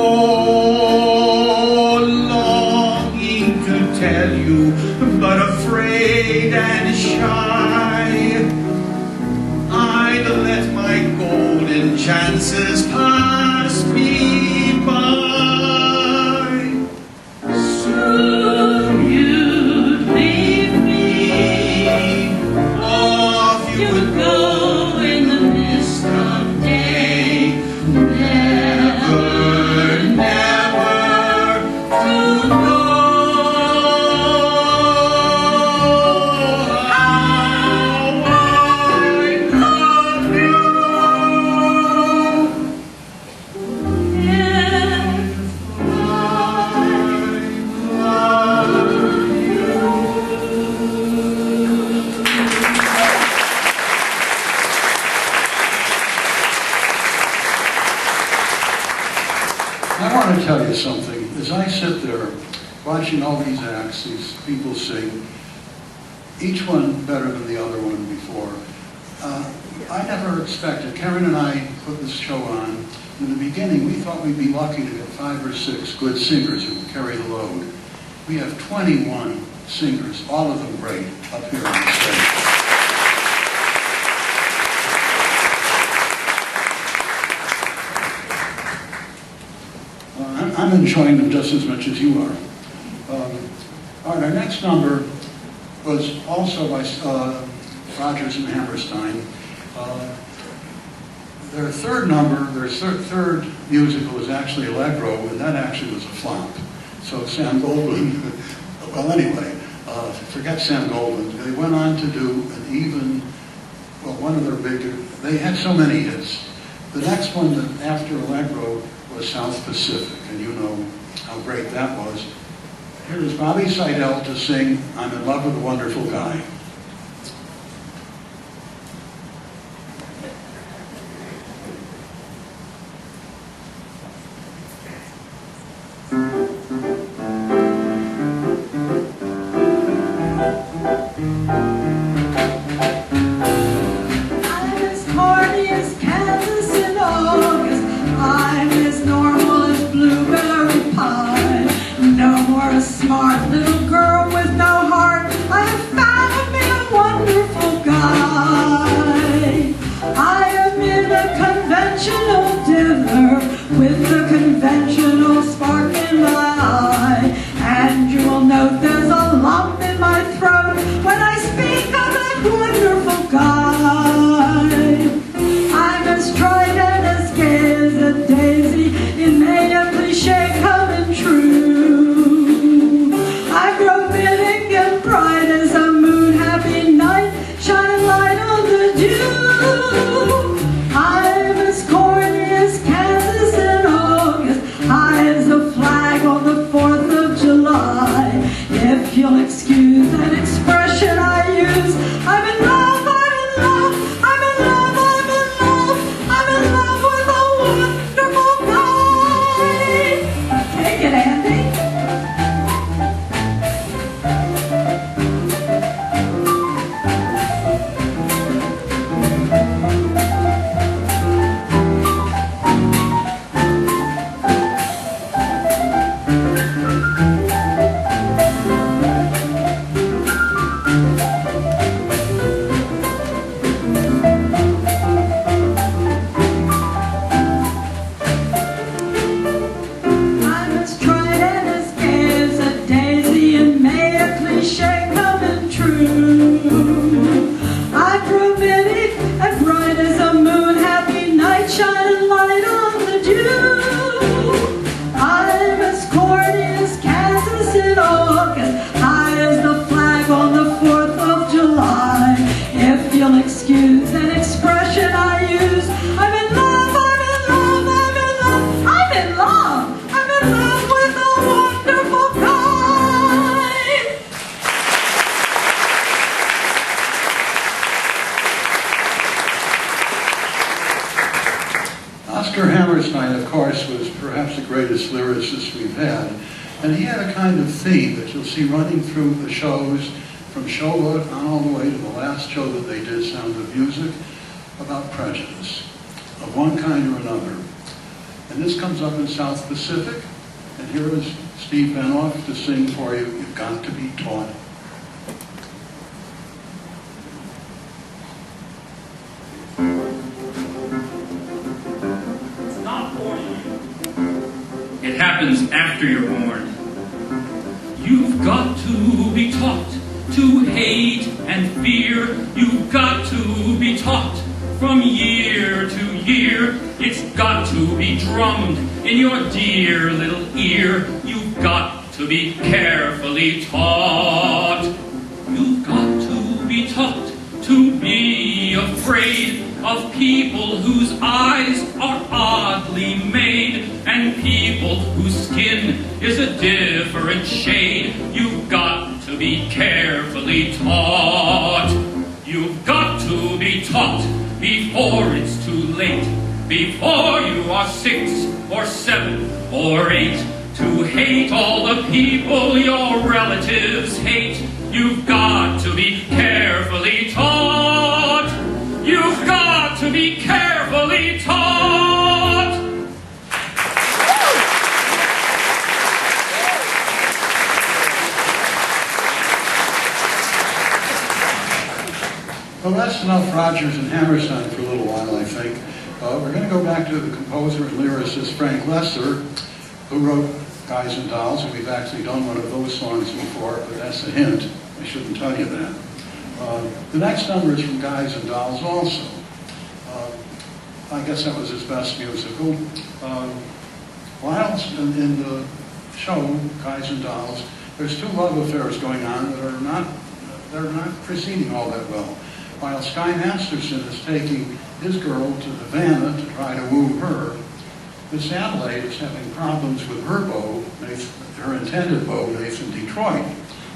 longing to tell you, but afraid and shy. I'd let my golden chances pass me by. Soon you'd leave me. Off you would go in the mist of day. Never, never to know how I love you. I want to tell you something. As I sit there watching all these acts, these people sing, each one better than the other one before, I never expected. Karen and I put this show on. In the beginning, we thought we'd be lucky to get 5 or 6 good singers who would carry the load. We have 21 singers, all of them great, up here on the stage. I'm enjoying them just as much as you are. All right, our next number was also by Rodgers and Hammerstein. Their third number, their third musical was actually Allegro, and that actually was a flop. So Sam Goldwyn, well anyway, forget Sam Goldwyn. They went on to do an even, well, one of their bigger, they had so many hits. The next one that after Allegro was South Pacific, and you know how great that was. Here is Bobby Seidel to sing I'm in Love with a Wonderful Guy. Smart little girl with no heart, I have found me a wonderful guy. I am in a conventional dinner with a conventional spark in my eye, and you will note there's a lump in my throat when I speak of that wonderful guy. I'm as tried and as gay as a daisy, it may a cliche coming true. I grow big and bright as a moon, happy night, shine light on the dew. I'm as corny as Kansas in August, high as a flag on the 4th of July. If you'll excuse that expression I use, I'm in love, I'm in love, I'm in love, I'm in love, I'm in love with a wonderful guy. Take it, Andy. Hammerstein, of course, was perhaps the greatest lyricist we've had. And he had a kind of theme that you'll see running through the shows, from Charlotte on all the way to the last show that they did, Sound of Music, about prejudice of one kind or another. And this comes up in South Pacific, and here is Steve Benoff to sing for you, You've Got to Be Taught. It's not for you. It happens after you're born. You've got to be taught to hate and fear. You've got to be taught from year to year. It's got to be drummed in your dear little ear. You've got to be carefully taught. You've got to be taught to be afraid of people whose eyes are oddly made and people whose skin is a different shade. You've got to be carefully taught. You've got to be taught before it's too late, before you are 6 or 7 or 8, to hate all the people your relatives hate. You've got to be carefully taught. You've got to be carefully taught. Well, that's enough Rodgers and Hammerstein for a little while, I think. We're going to go back to the composer and lyricist Frank Lesser, who wrote Guys and Dolls, and we've actually done one of those songs before, but that's a hint. I shouldn't tell you that. The next number is from Guys and Dolls also. I guess that was his best musical. While in the show, Guys and Dolls, there's 2 love affairs going on that are not proceeding all that well. While Sky Masterson is taking his girl to Havana to try to woo her, Miss Adelaide is having problems with her beau, her intended beau, Nathan Detroit,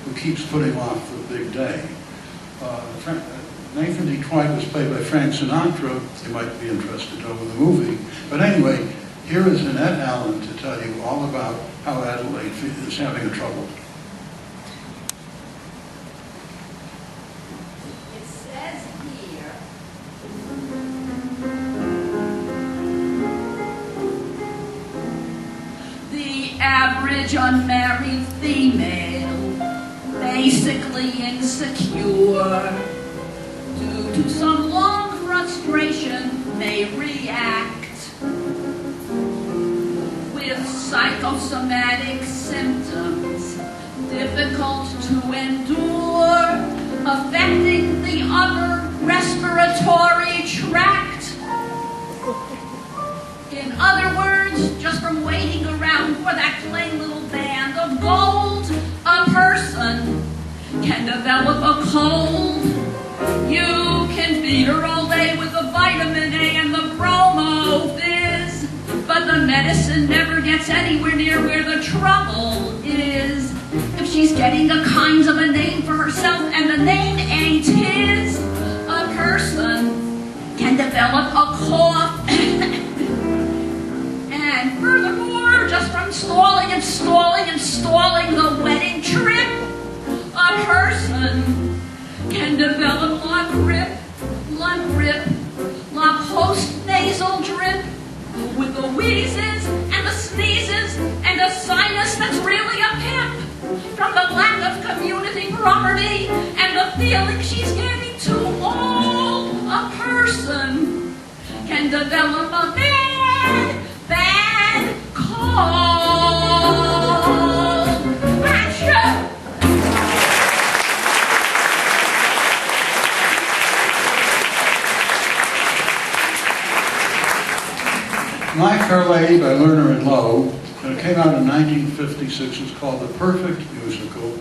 who keeps putting off the big day. Nathan Detroit was played by Frank Sinatra. You might be interested to know the movie. But anyway, here is Annette Allen to tell you all about how Adelaide is having a trouble. It says here, the average unmarried female, basically insecure, due to some long frustration, may react with psychosomatic symptoms difficult to endure, affecting the upper respiratory tract. In other words, just from waiting around for that plain little band of gold, a person can develop a cold. You can feed her all day with the vitamin A and the bromo fizz, but the medicine never gets anywhere near where the trouble is. If she's getting a kind of a name for herself and the name ain't his, a person can develop a cough. And furthermore, just from stalling the wedding trip, a person can develop la grip, la post-nasal drip, with the wheezes and the sneezes and a sinus that's really a pimp, from the lack of community property and the feeling she's getting too old. A person can develop a bad cold. Achoo! My Fair Lady by Lerner and Lowe, it came out in 1956. It's called The Perfect Musical.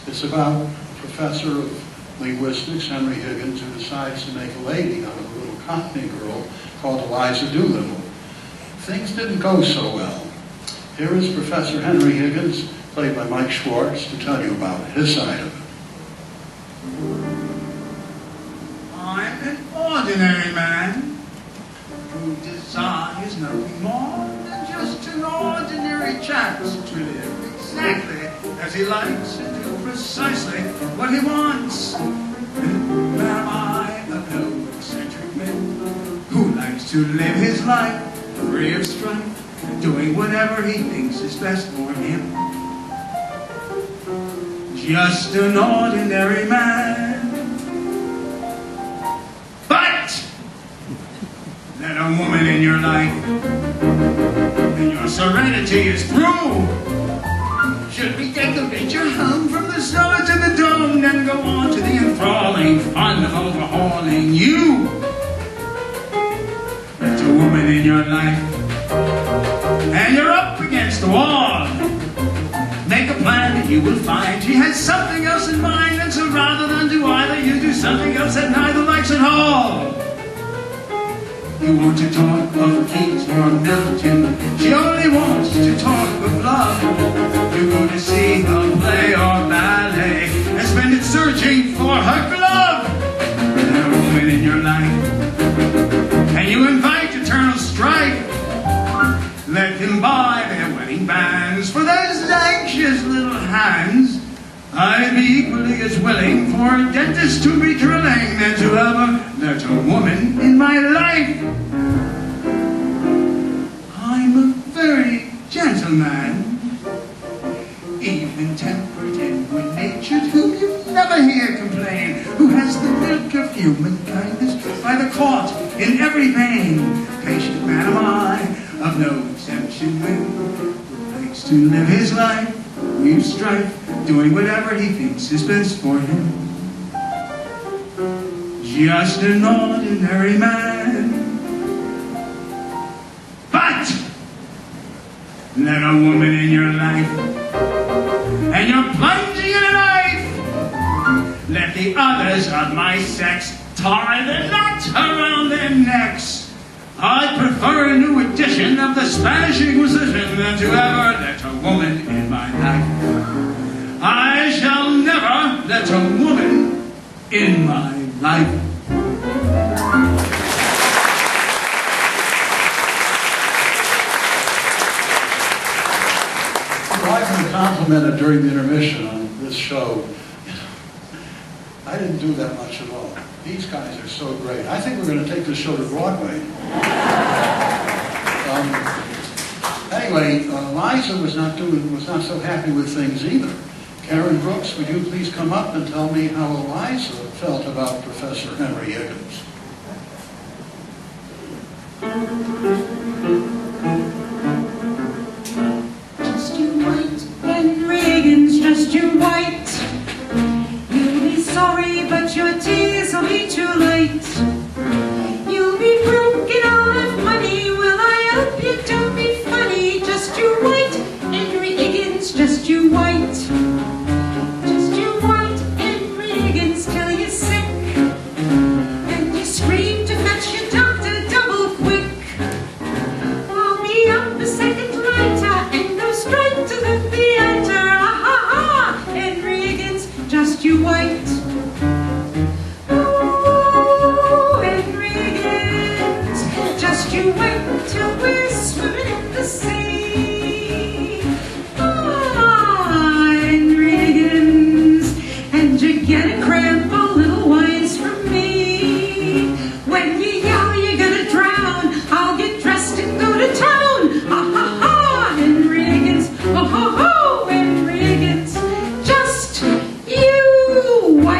It's about a professor of linguistics, Henry Higgins, who decides to make a lady out of a little Cockney girl called Eliza Doolittle. Things didn't go so well. Here is Professor Henry Higgins, played by Mike Schwartz, to tell you about his side of it. I'm an ordinary man desires nothing more than just an ordinary chance to live exactly as he likes and do precisely what he wants. And am I of no eccentric man who likes to live his life free of strife, doing whatever he thinks is best for him. Just an ordinary man. But let a woman in your life, and your serenity is through. Should we take a picture home from the cellar to the dome, then go on to the enthralling fun of overhauling you? Let a woman in your life, and you're up against the wall. Make a plan and you will find she has something else in mind, and so rather than do either, you do something else that neither likes at all. You want to talk of Keats or Milton, she only wants to talk of love. You go to see a play or ballet and spend it searching for her glove. There's a woman in your life, and you invite eternal strife. Let them buy their wedding bands for those anxious little hands. I'd be equally as willing for a dentist to be drilling than to ever let a woman in my life. I'm a very gentleman, even-tempered and good-natured, whom you never hear complain, who has the milk of human kindness by the quart in every vein. Patient man am I, of no exemption when who likes to live his life, free of strife, doing whatever he thinks is best for him. Just an ordinary man. But let a woman in your life, and you're plunging in a knife. Let the others of my sex tie the knot around their necks. I prefer a new edition of the Spanish Inquisition than to ever let a woman in my life. I shall never let a woman in my life. Well, I've been complimented during the intermission on this show. I didn't do that much at all. These guys are so great. I think we're going to take this show to Broadway. Anyway, Liza was not so happy with things either. Karen Brooks, would you please come up and tell me how Eliza felt about Professor Henry Higgins? Just you wait, Henry Higgins, just you wait. You'll be sorry, but your tears will be too late. You'll be broken out of money, will I help you? Don't be funny, just you wait, Henry Higgins, just you wait. Just you wait, Henry Higgins, till you're sick, and you scream to fetch your doctor double quick. I'll be up a second later and go straight to the theater. Ah ha ha, Henry Higgins, just you wait. Oh, Henry Higgins, just you wait till we're swimming in the sea. Ah, Henry Higgins, and you get a cramp a little ways from me. When you yell you're gonna drown, I'll get dressed and go to town. Ha ha ha, Henry Higgins, oh ho ho, Henry Higgins, just you wait.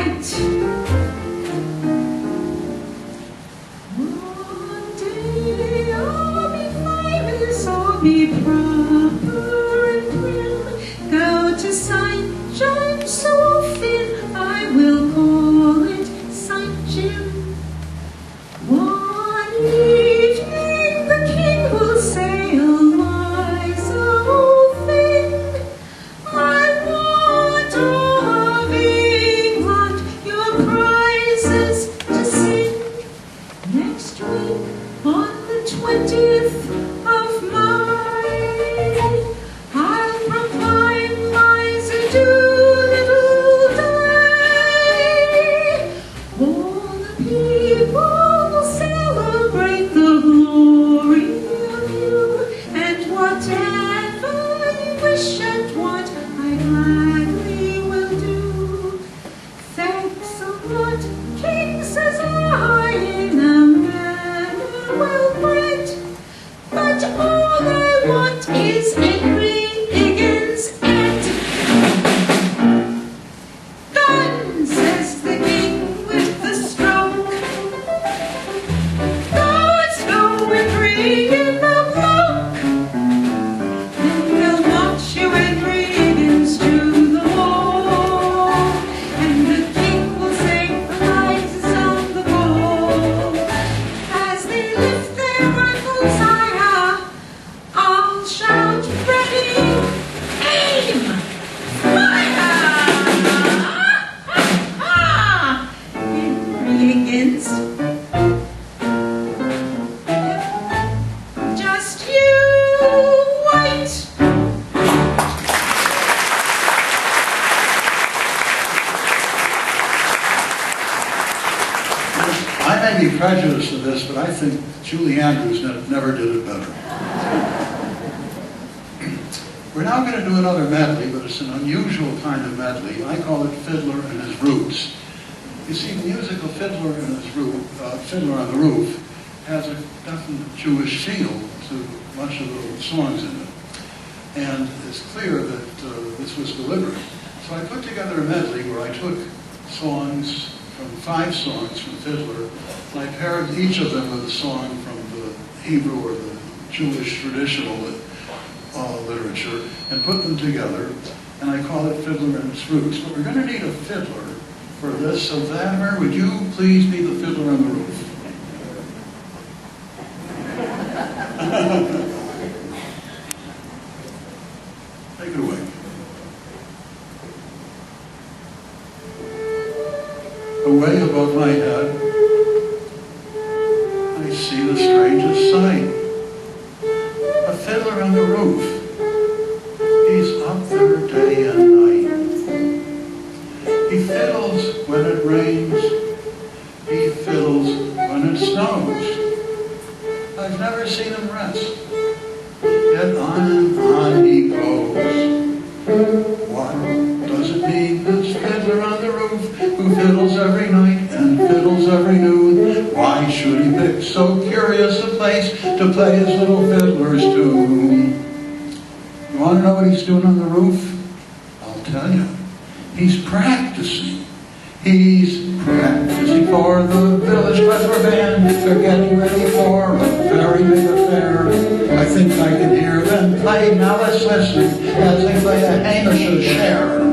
may be prejudiced to this, but I think Julie Andrews never did it better. We're now going to do another medley, but it's an unusual kind of medley. I call it Fiddler and His Roots. You see, the musical Fiddler and His Fiddler on the Roof has a definite Jewish feel to much of the songs in it. And it's clear that this was deliberate. So I put together a medley where I took songs from 5 songs from Fiddler, and I paired each of them with a song from the Hebrew or the Jewish traditional literature, and put them together, and I call it Fiddler and Its Roots. But we're going to need a fiddler for this, so Vladimir, would you please be the fiddler on the roof? Take it away. Away above my head, I see the strangest sight. A fiddler on the roof. He's up there day and night. He fiddles when it rains. He fiddles when it snows. I've never seen him rest. Yet on and on he goes. What does it mean, this fiddler on the roof, who fiddles every night and fiddles every noon? Why should he pick so curious a place to play his little fiddler's tune? You want to know what he's doing on the roof? I'll tell you. He's practicing. He's practicing for the village clever band. They're getting ready for a very big affair. I think I can hear them play. Now let's listen as they play a Hamish's share.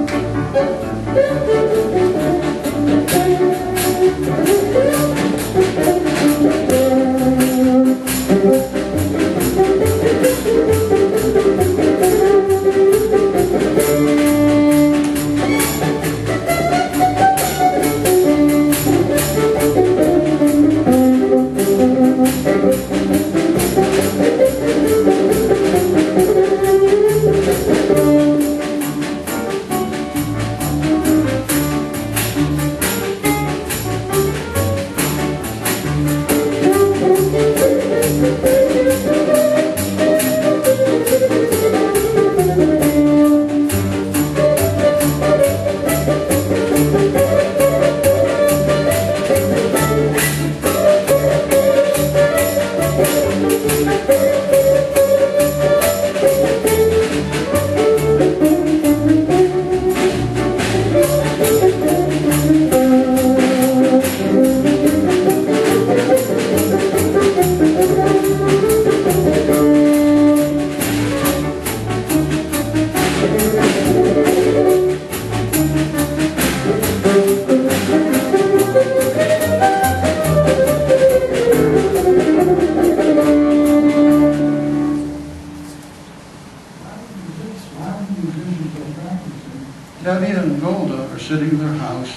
Sitting in their house,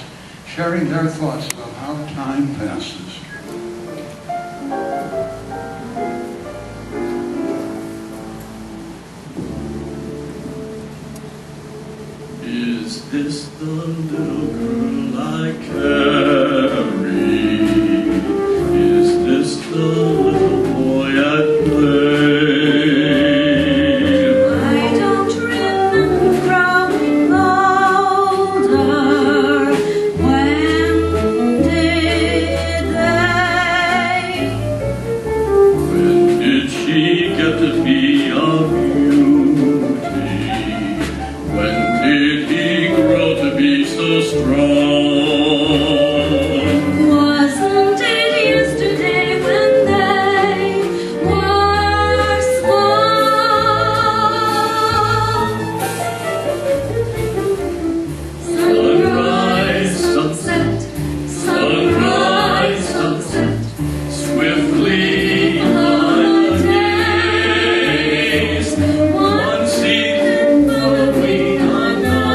sharing their thoughts about how time passes. Is this the little girl I carry? Is this the little boy I play? Wasn't it yesterday when they were small? Sunrise, sunset, sunrise, sunset, swiftly the days, one season following another.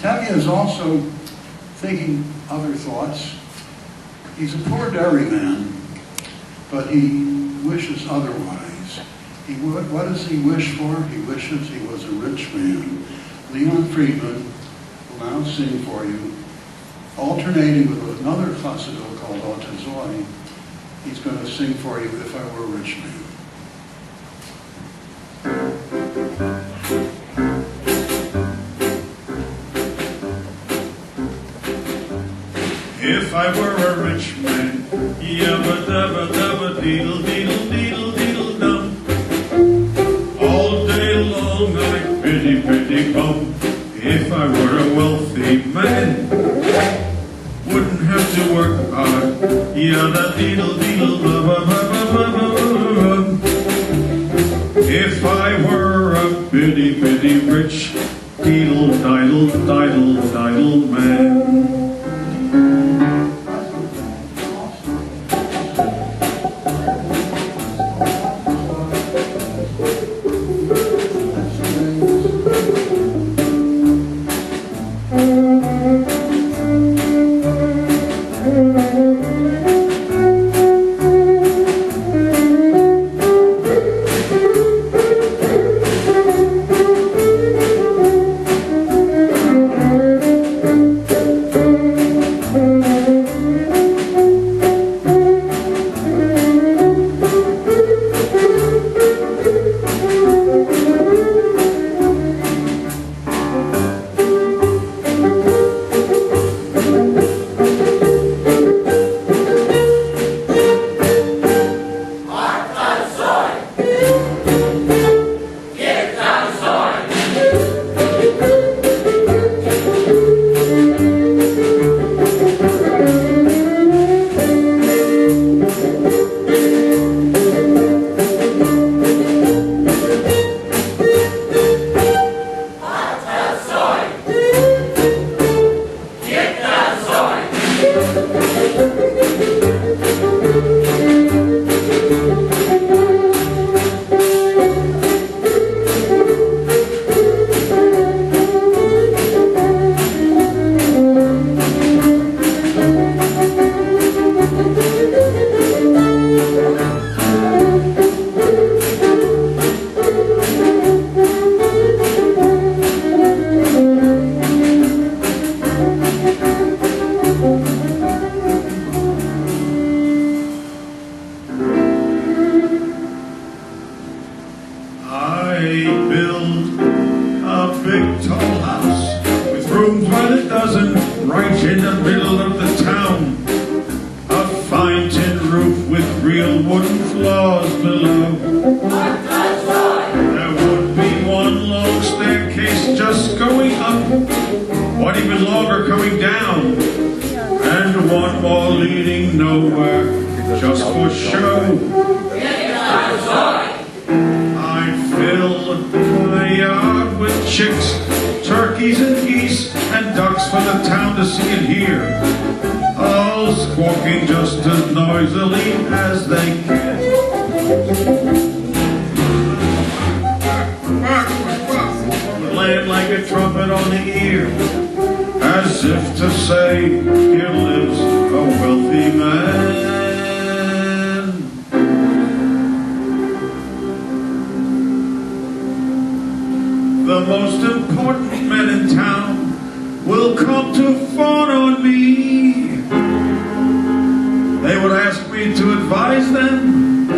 Tevye is also thinking other thoughts. He's a poor dairyman, but he wishes otherwise. What does he wish for? He wishes he was a rich man. Leon Friedman will now sing for you, alternating with another classical called Otazoi. He's going to sing for you, If I Were a Rich Man. If I were a rich man, yabba dabba dabba deedle deedle deedle deedle dum. All day long I'd pity pity bum. If I were a wealthy man, wouldn't have to work hard. Yada deedle deedle bubba bubba bubba bubba. If I were a pity pity rich, deedle diddle diddle diddle man. The the most important men in town will come to fawn on me. They would ask me to advise them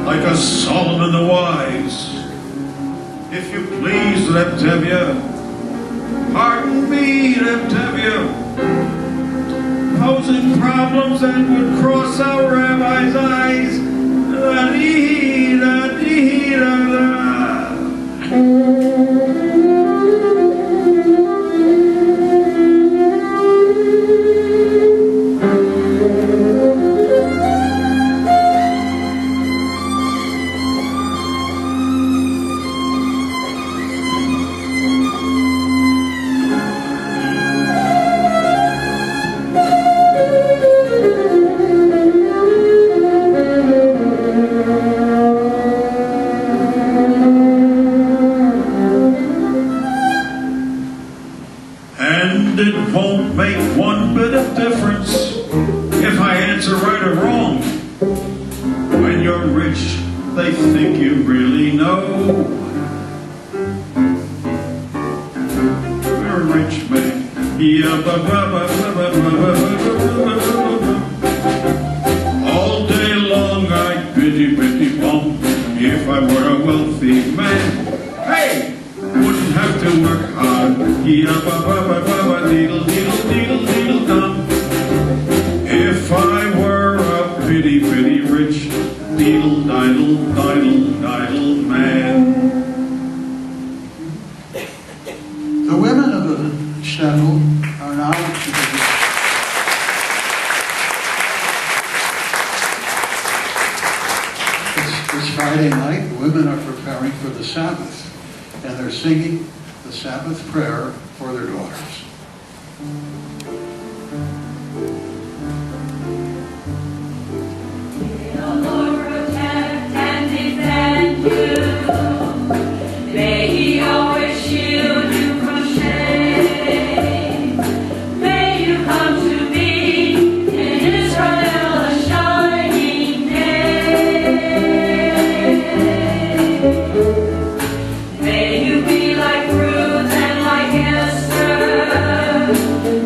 like a Solomon the Wise. If you please, Reptevia, pardon me, Reptevia, posing problems that would cross our rabbi's eyes. La-dee, la-dee, la-la. All day long I'd bitty bump if I were a wealthy man. Hey, wouldn't have to work hard. Deedle dum. If I were a bitty rich deedle diddle man. The women of the shtetl are now It's Friday night. Women are preparing for the Sabbath, and they're singing the Sabbath prayer for their daughters. May the Lord protect and defend you. May He always shield you from shame. May you come to be in Israel a shining day. May you be like Ruth and like Esther.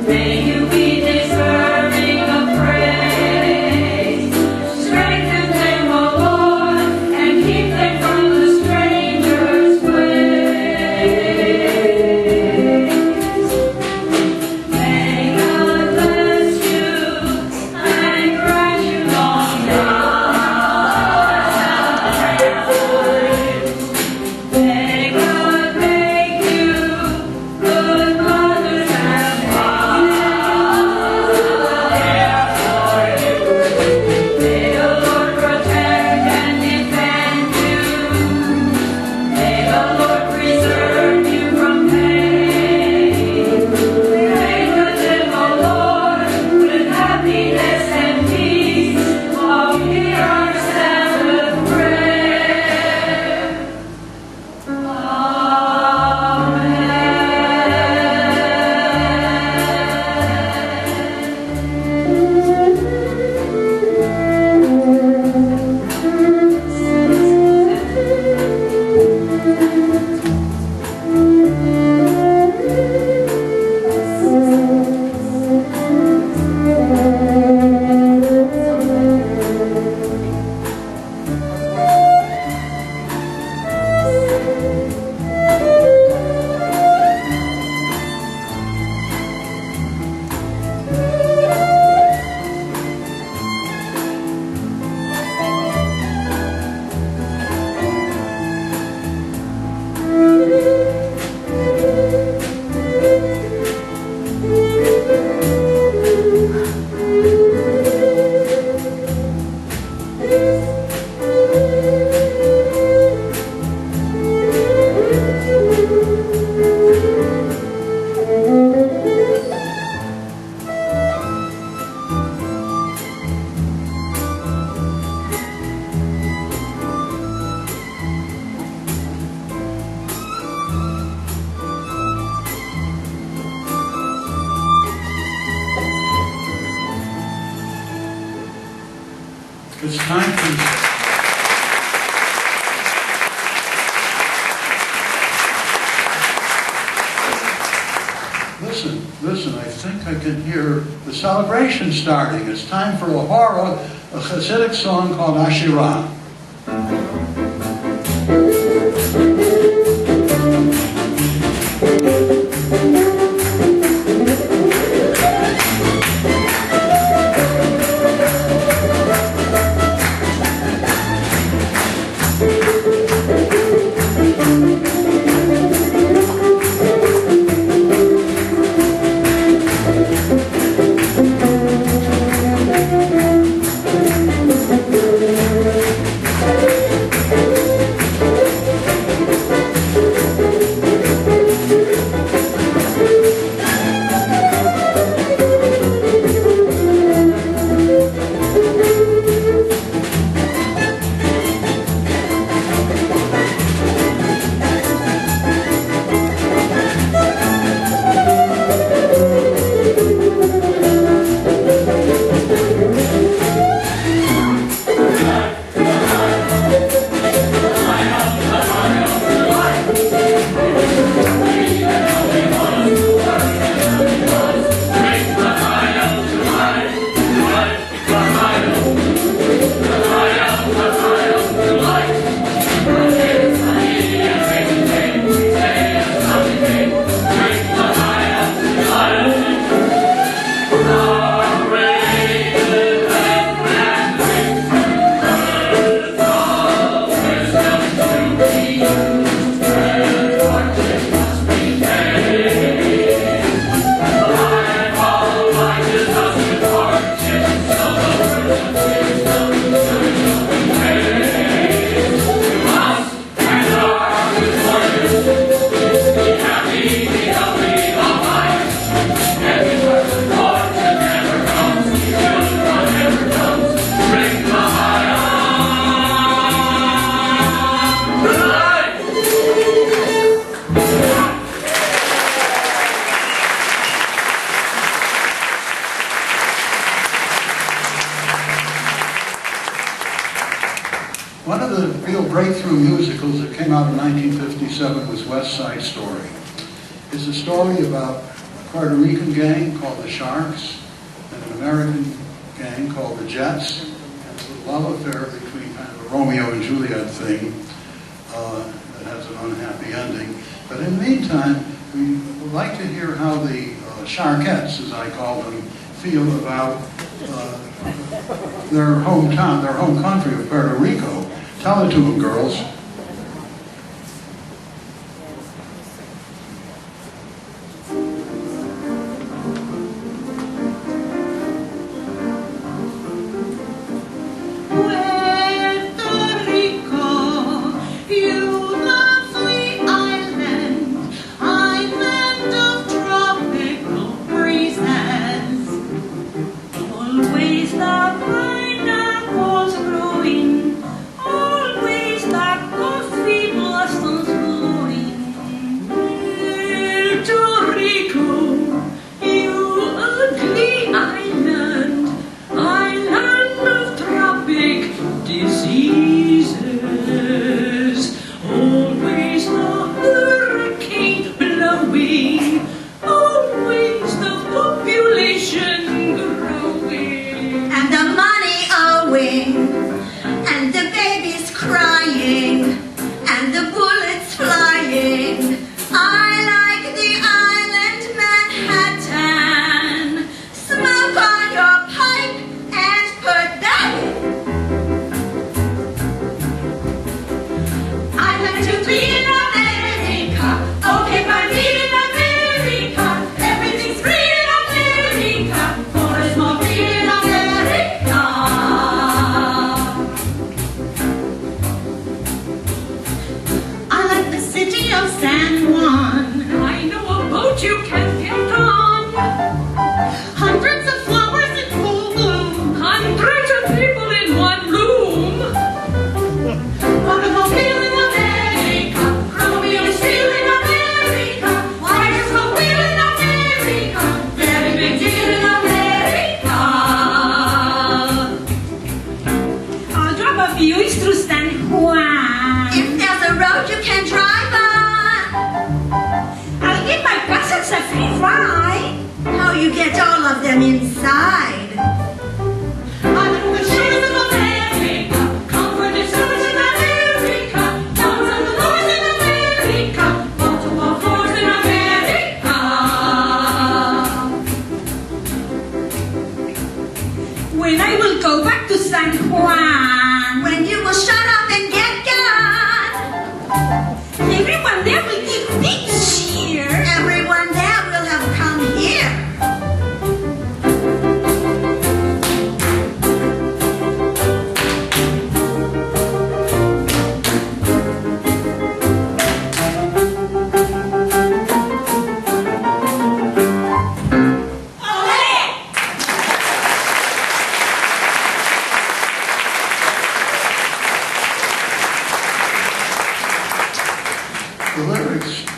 May you be deserving of praise. Strengthen them, O Lord, and keep them from the stranger's ways. May God bless you and grant you long life. May God make you good mothers and fathers there for you. May the Lord protect and defend you. May the Lord preserve you from pain. Pray with Him, O Lord, with happiness and peace, while we hear our Sabbath prayer. It's time to listen, I think I can hear the celebration starting. It's time for a hora, a Hasidic song called Ashirah. One of the real breakthrough musicals that came out in 1957 was West Side Story. It's a story about a Puerto Rican gang called the Sharks and an American gang called the Jets, and a love affair between kind of a Romeo and Juliet thing that has an unhappy ending. But in the meantime, we would like to hear how the Sharkettes, as I call them, feel about their hometown, their home country of Puerto Rico. Tell it to them, girls. Always the pineapples growing, always the you get all of them inside. Under the shores of America, comfort and service in America, down on the floors in America, Baltimore floors in America. When I will go back to San Juan, When you will shut up and get gone. everyone there will give big cheer. Everyone there will have come here.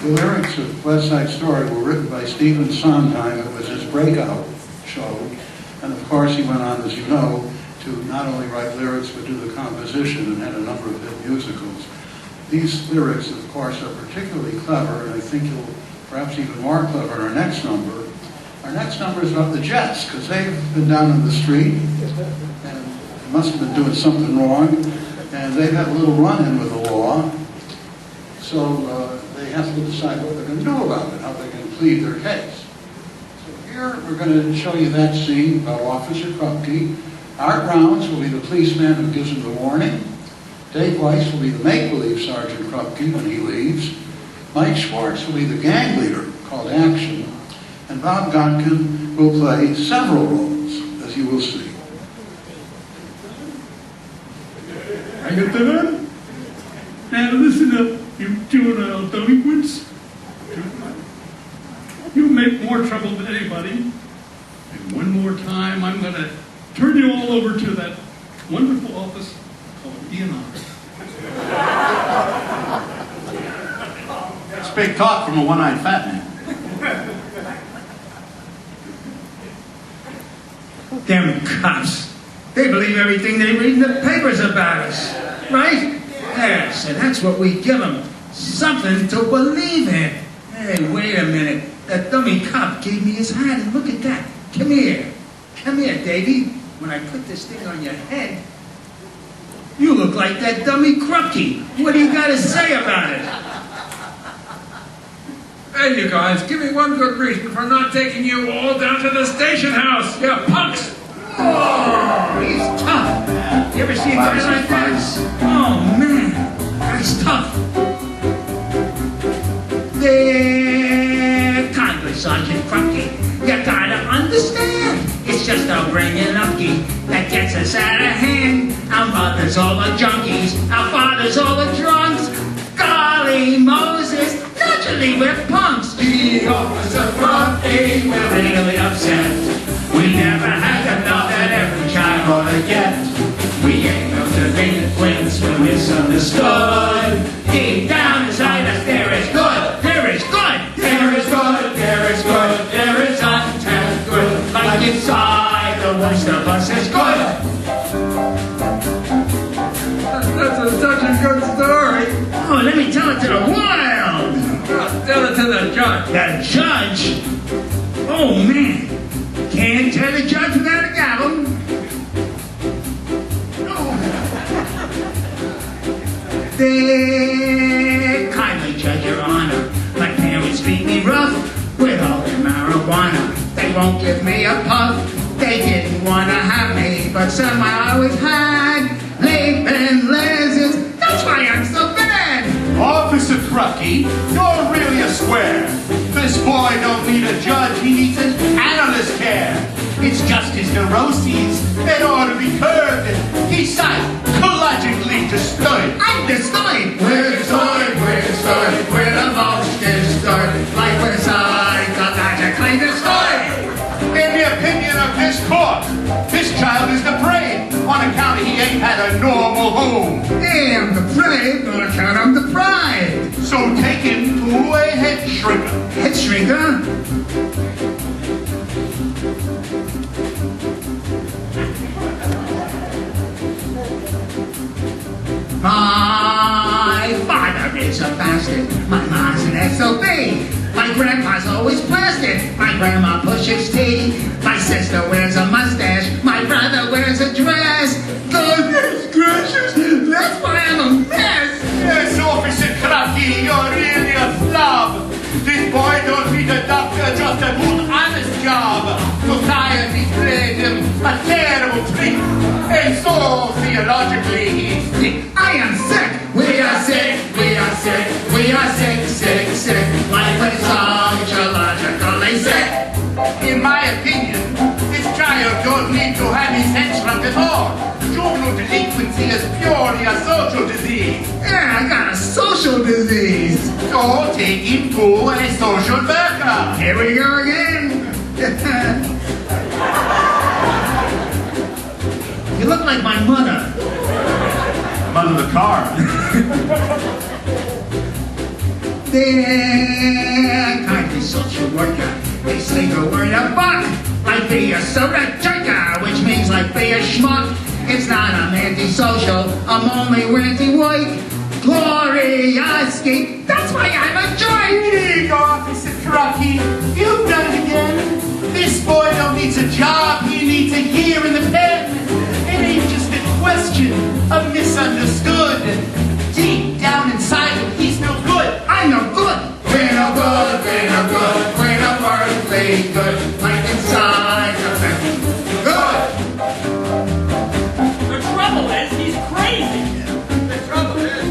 The lyrics of West Side Story were written by Stephen Sondheim. It was his breakout show. And of course, he went on, as you know, to not only write lyrics, but do the composition and had a number of hit musicals. These lyrics, of course, are particularly clever, and I think you'll perhaps even more clever in our next number. Our next number is about the Jets, because they've been down in the street, and must have been doing something wrong, and they've had a little run-in with the law. So they have to decide what they're going to do about it, how they're going to plead their case. So here we're going to show you that scene about Officer Krupke. Art Rounds will be the policeman who gives him the warning. Dave Weiss will be the make-believe Sergeant Krupke when he leaves. Mike Schwartz will be the gang leader called Action. And Bob Godkin will play several roles, as you will see. I get that? Now listen up, you juvenile delinquents. You make more trouble than anybody. And one more time, I'm going to turn you all over to that wonderful office called DNR. That's big talk from a one-eyed fat man. Them cops, they believe everything they read in the papers about us, right? There, so that's what we give them, something to believe in. Hey, wait a minute. That dummy cop gave me his hat, and look at that. Come here, Davy. When I put this thing on your head, you look like that dummy Krupke. What do you got to say about it? Hey, you guys, give me one good reason for not taking you all down to the station house. You punks! Oh, he's tough. You ever see a guy like that? Oh, man, that's tough. There, kindly, Sergeant Krupke. You gotta understand, it's just our bringing upkeep that gets us out of hand. Our mothers all the junkies, our fathers all the drunks. Golly Moses, naturally we're punks. The Officer Krupke, we're really upset. We never had enough that every child ought to get. We ain't no delinquents, we're misunderstood. Deep down inside us there is good, there is good, there is good, there is good, there is untapped good. Like inside the worst of us is good. That's such a good story. Oh, let me tell it to the wild. Tell it to the judge. The judge? Oh, man. Can't tell the judge without a gavel. No. There, kindly judge, Your Honor. My parents treat me rough with all their marijuana. They won't give me a puff. They didn't want to have me, but somehow I was had. They've been lessons. That's why I'm so bad. Officer Krupke, you're really a square. This boy don't need a judge, he needs an analyst care. It's just his neuroses that ought to be curbed. He's psychologically disturbed. I'm disturbed. We're disturbed, we're the most disturbed. Like we're psychologically disturbed. In the opinion of this court, this child is depraved on account of he ain't had a normal home. Damn, depraved on account I'm deprived. So take him to a head shrinker. Head shrinker? My father is a bastard. My mom's an SOB. My grandpa's always plastic. My grandma pushes tea. My sister wears a mustache. My brother wears a dress. Goodness gracious, that's why I'm a mess. Yes, Officer Cracky, you're really a slob. This boy don't need a doctor, just a good, honest job. Society played him a terrible trick, and so theologically he's sick. I am sick. We are sick. We are sick. We are sick, sick, sick. Life is sociologically sick. In my opinion, this child don't need to have his head shrunk at all. Juvenile delinquency is purely a social disease. Yeah, I got a social disease. So take him to a social worker. Here we go again. You look like my mother. I'm under the car. They're kindly social worker. They say the word a buck, like be a soda jerker, which means like be a schmuck. It's not I'm antisocial, I'm only anti-white. Gloriously, that's why I'm a joy. Here you go, Officer Crocky. You've done it again. This boy don't need a job, he needs a year in the pen. It ain't just a question of misunderstood. Deep down inside him, he's no good. I'm no good. We're no good, we're no good, we're no perfectly good. Like inside the pen. Good. The trouble is, he's crazy. The trouble is,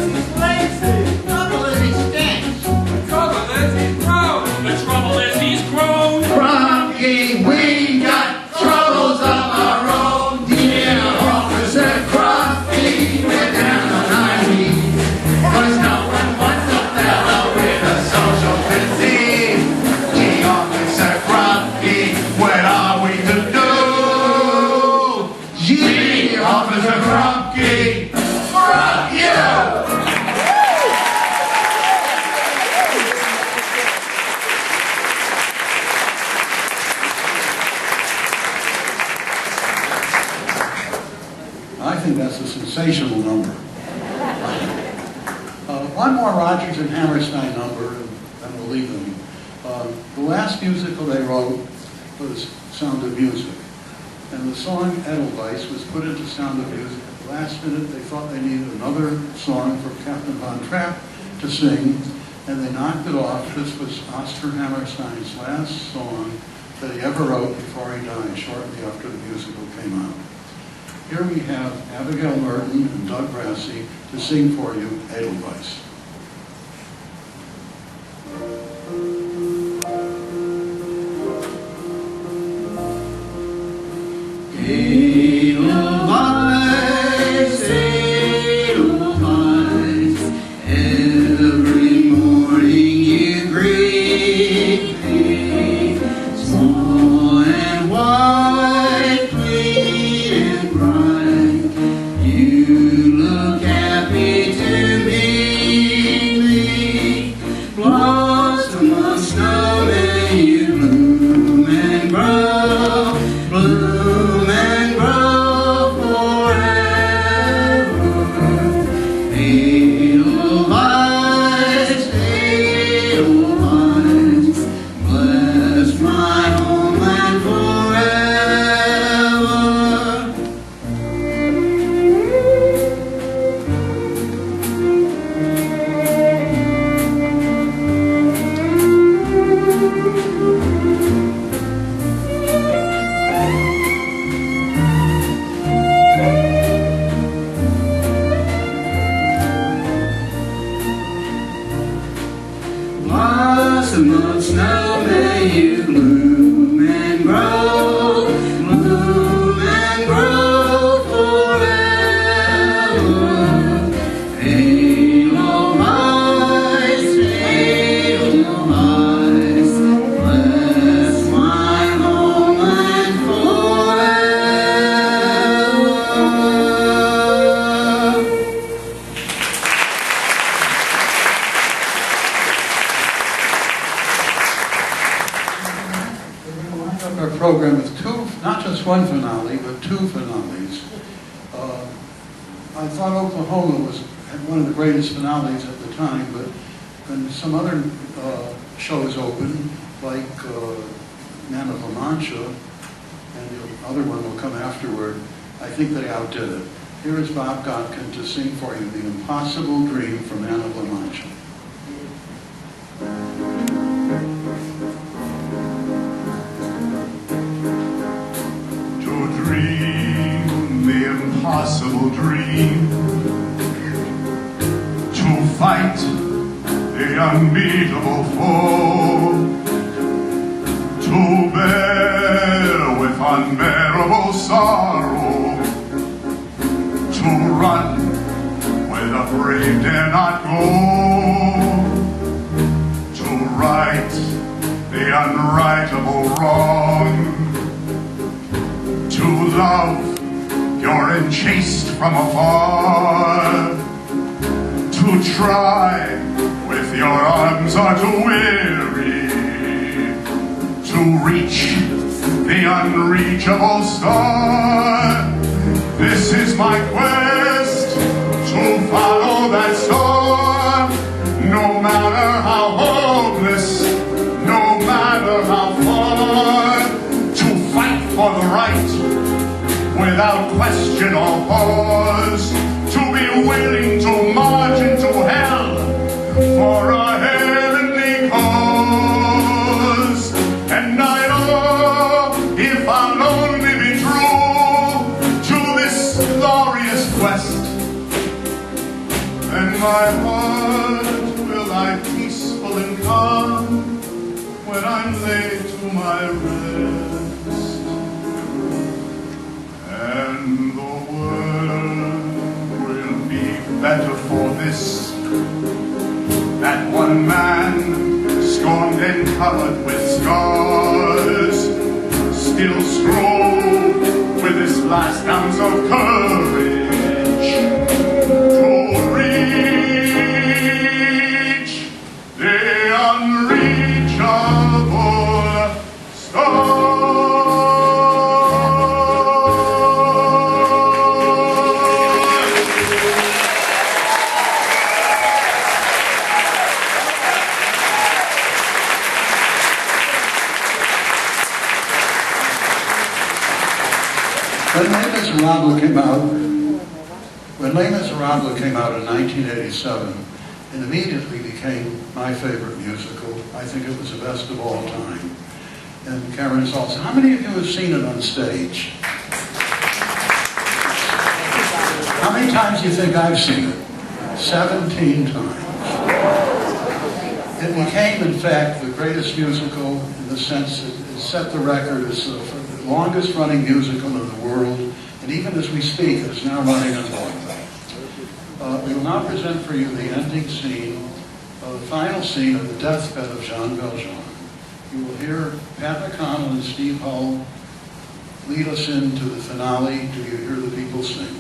he's lazy. The trouble is, he stinks. The trouble is, he's grown. The trouble is, he's grown. Crocky, we got troubles of our own. Dear Officer Crocky, we're down on our knees. 'Cause no one wants a fellow with a social disease. Gee, Officer Crocky, What are we to do? gee, Officer Crocky, fuck you! I think that's a sensational number. One more Rodgers and Hammerstein number, and then we'll leave them. The last musical they wrote was Sound of Music. And the song Edelweiss was put into Sound of Music. At the last minute, they thought they needed another song for Captain Von Trapp to sing, and they knocked it off. This was Oscar Hammerstein's last song that he ever wrote before he died, shortly after the musical came out. Here we have Abigail Merton and Doug Brassey to sing for you Edelweiss. Edelweiss, Edelweiss, every morning you greet me, small and white, clean and bright. You look happy to meet me, blossom of snow, may you bloom and grow, bloom and grow forever. Edelweiss, Edelweiss, bless my homeland forever. Blossom of snow, may you bloom and grow, bloom and grow forever. Edelweiss, Edelweiss, bless my homeland forever. Our program with two, not just one finale, but two finales. I thought Oklahoma had one of the greatest finales at the time, but when some other shows open, like Man of La Mancha, and the other one will come afterward, I think they outdid it. Here is Bob Godkin to sing for you The Impossible Dream from Man of La Mancha. To dream the impossible dream, to fight the unbeatable foe, to bear with unbearable sorrow, to run where the brave dare not go, to right the unrightable wrong, to love pure and chaste from afar, to try with your arms or to weary, to reach the unreachable star. This is my quest, to follow that star, no matter how hopeless, no matter how far, to fight for the right without question or pause, to be willing to march into hell for a heavenly cause. And I know if I'll only be true to this glorious quest, then my heart will lie peaceful and calm when I'm laid to my rest. And the world will be better for this, that one man, scorned and covered with scars, still strove with his last ounce of courage to reach the unreachable star. When Les Miserables came out in 1987, it immediately became my favorite musical. I think it was the best of all time. And Cameron Saltz, how many of you have seen it on stage? How many times do you think I've seen it? 17 times. It became, in fact, the greatest musical in the sense that it set the record as the longest running musical in the world. And even as we speak, it's now running on Broadway. We will now present for you the ending scene, the final scene of the deathbed of Jean Valjean. You will hear Pat McConnell and Steve Hull lead us into the finale. Do you hear the people sing?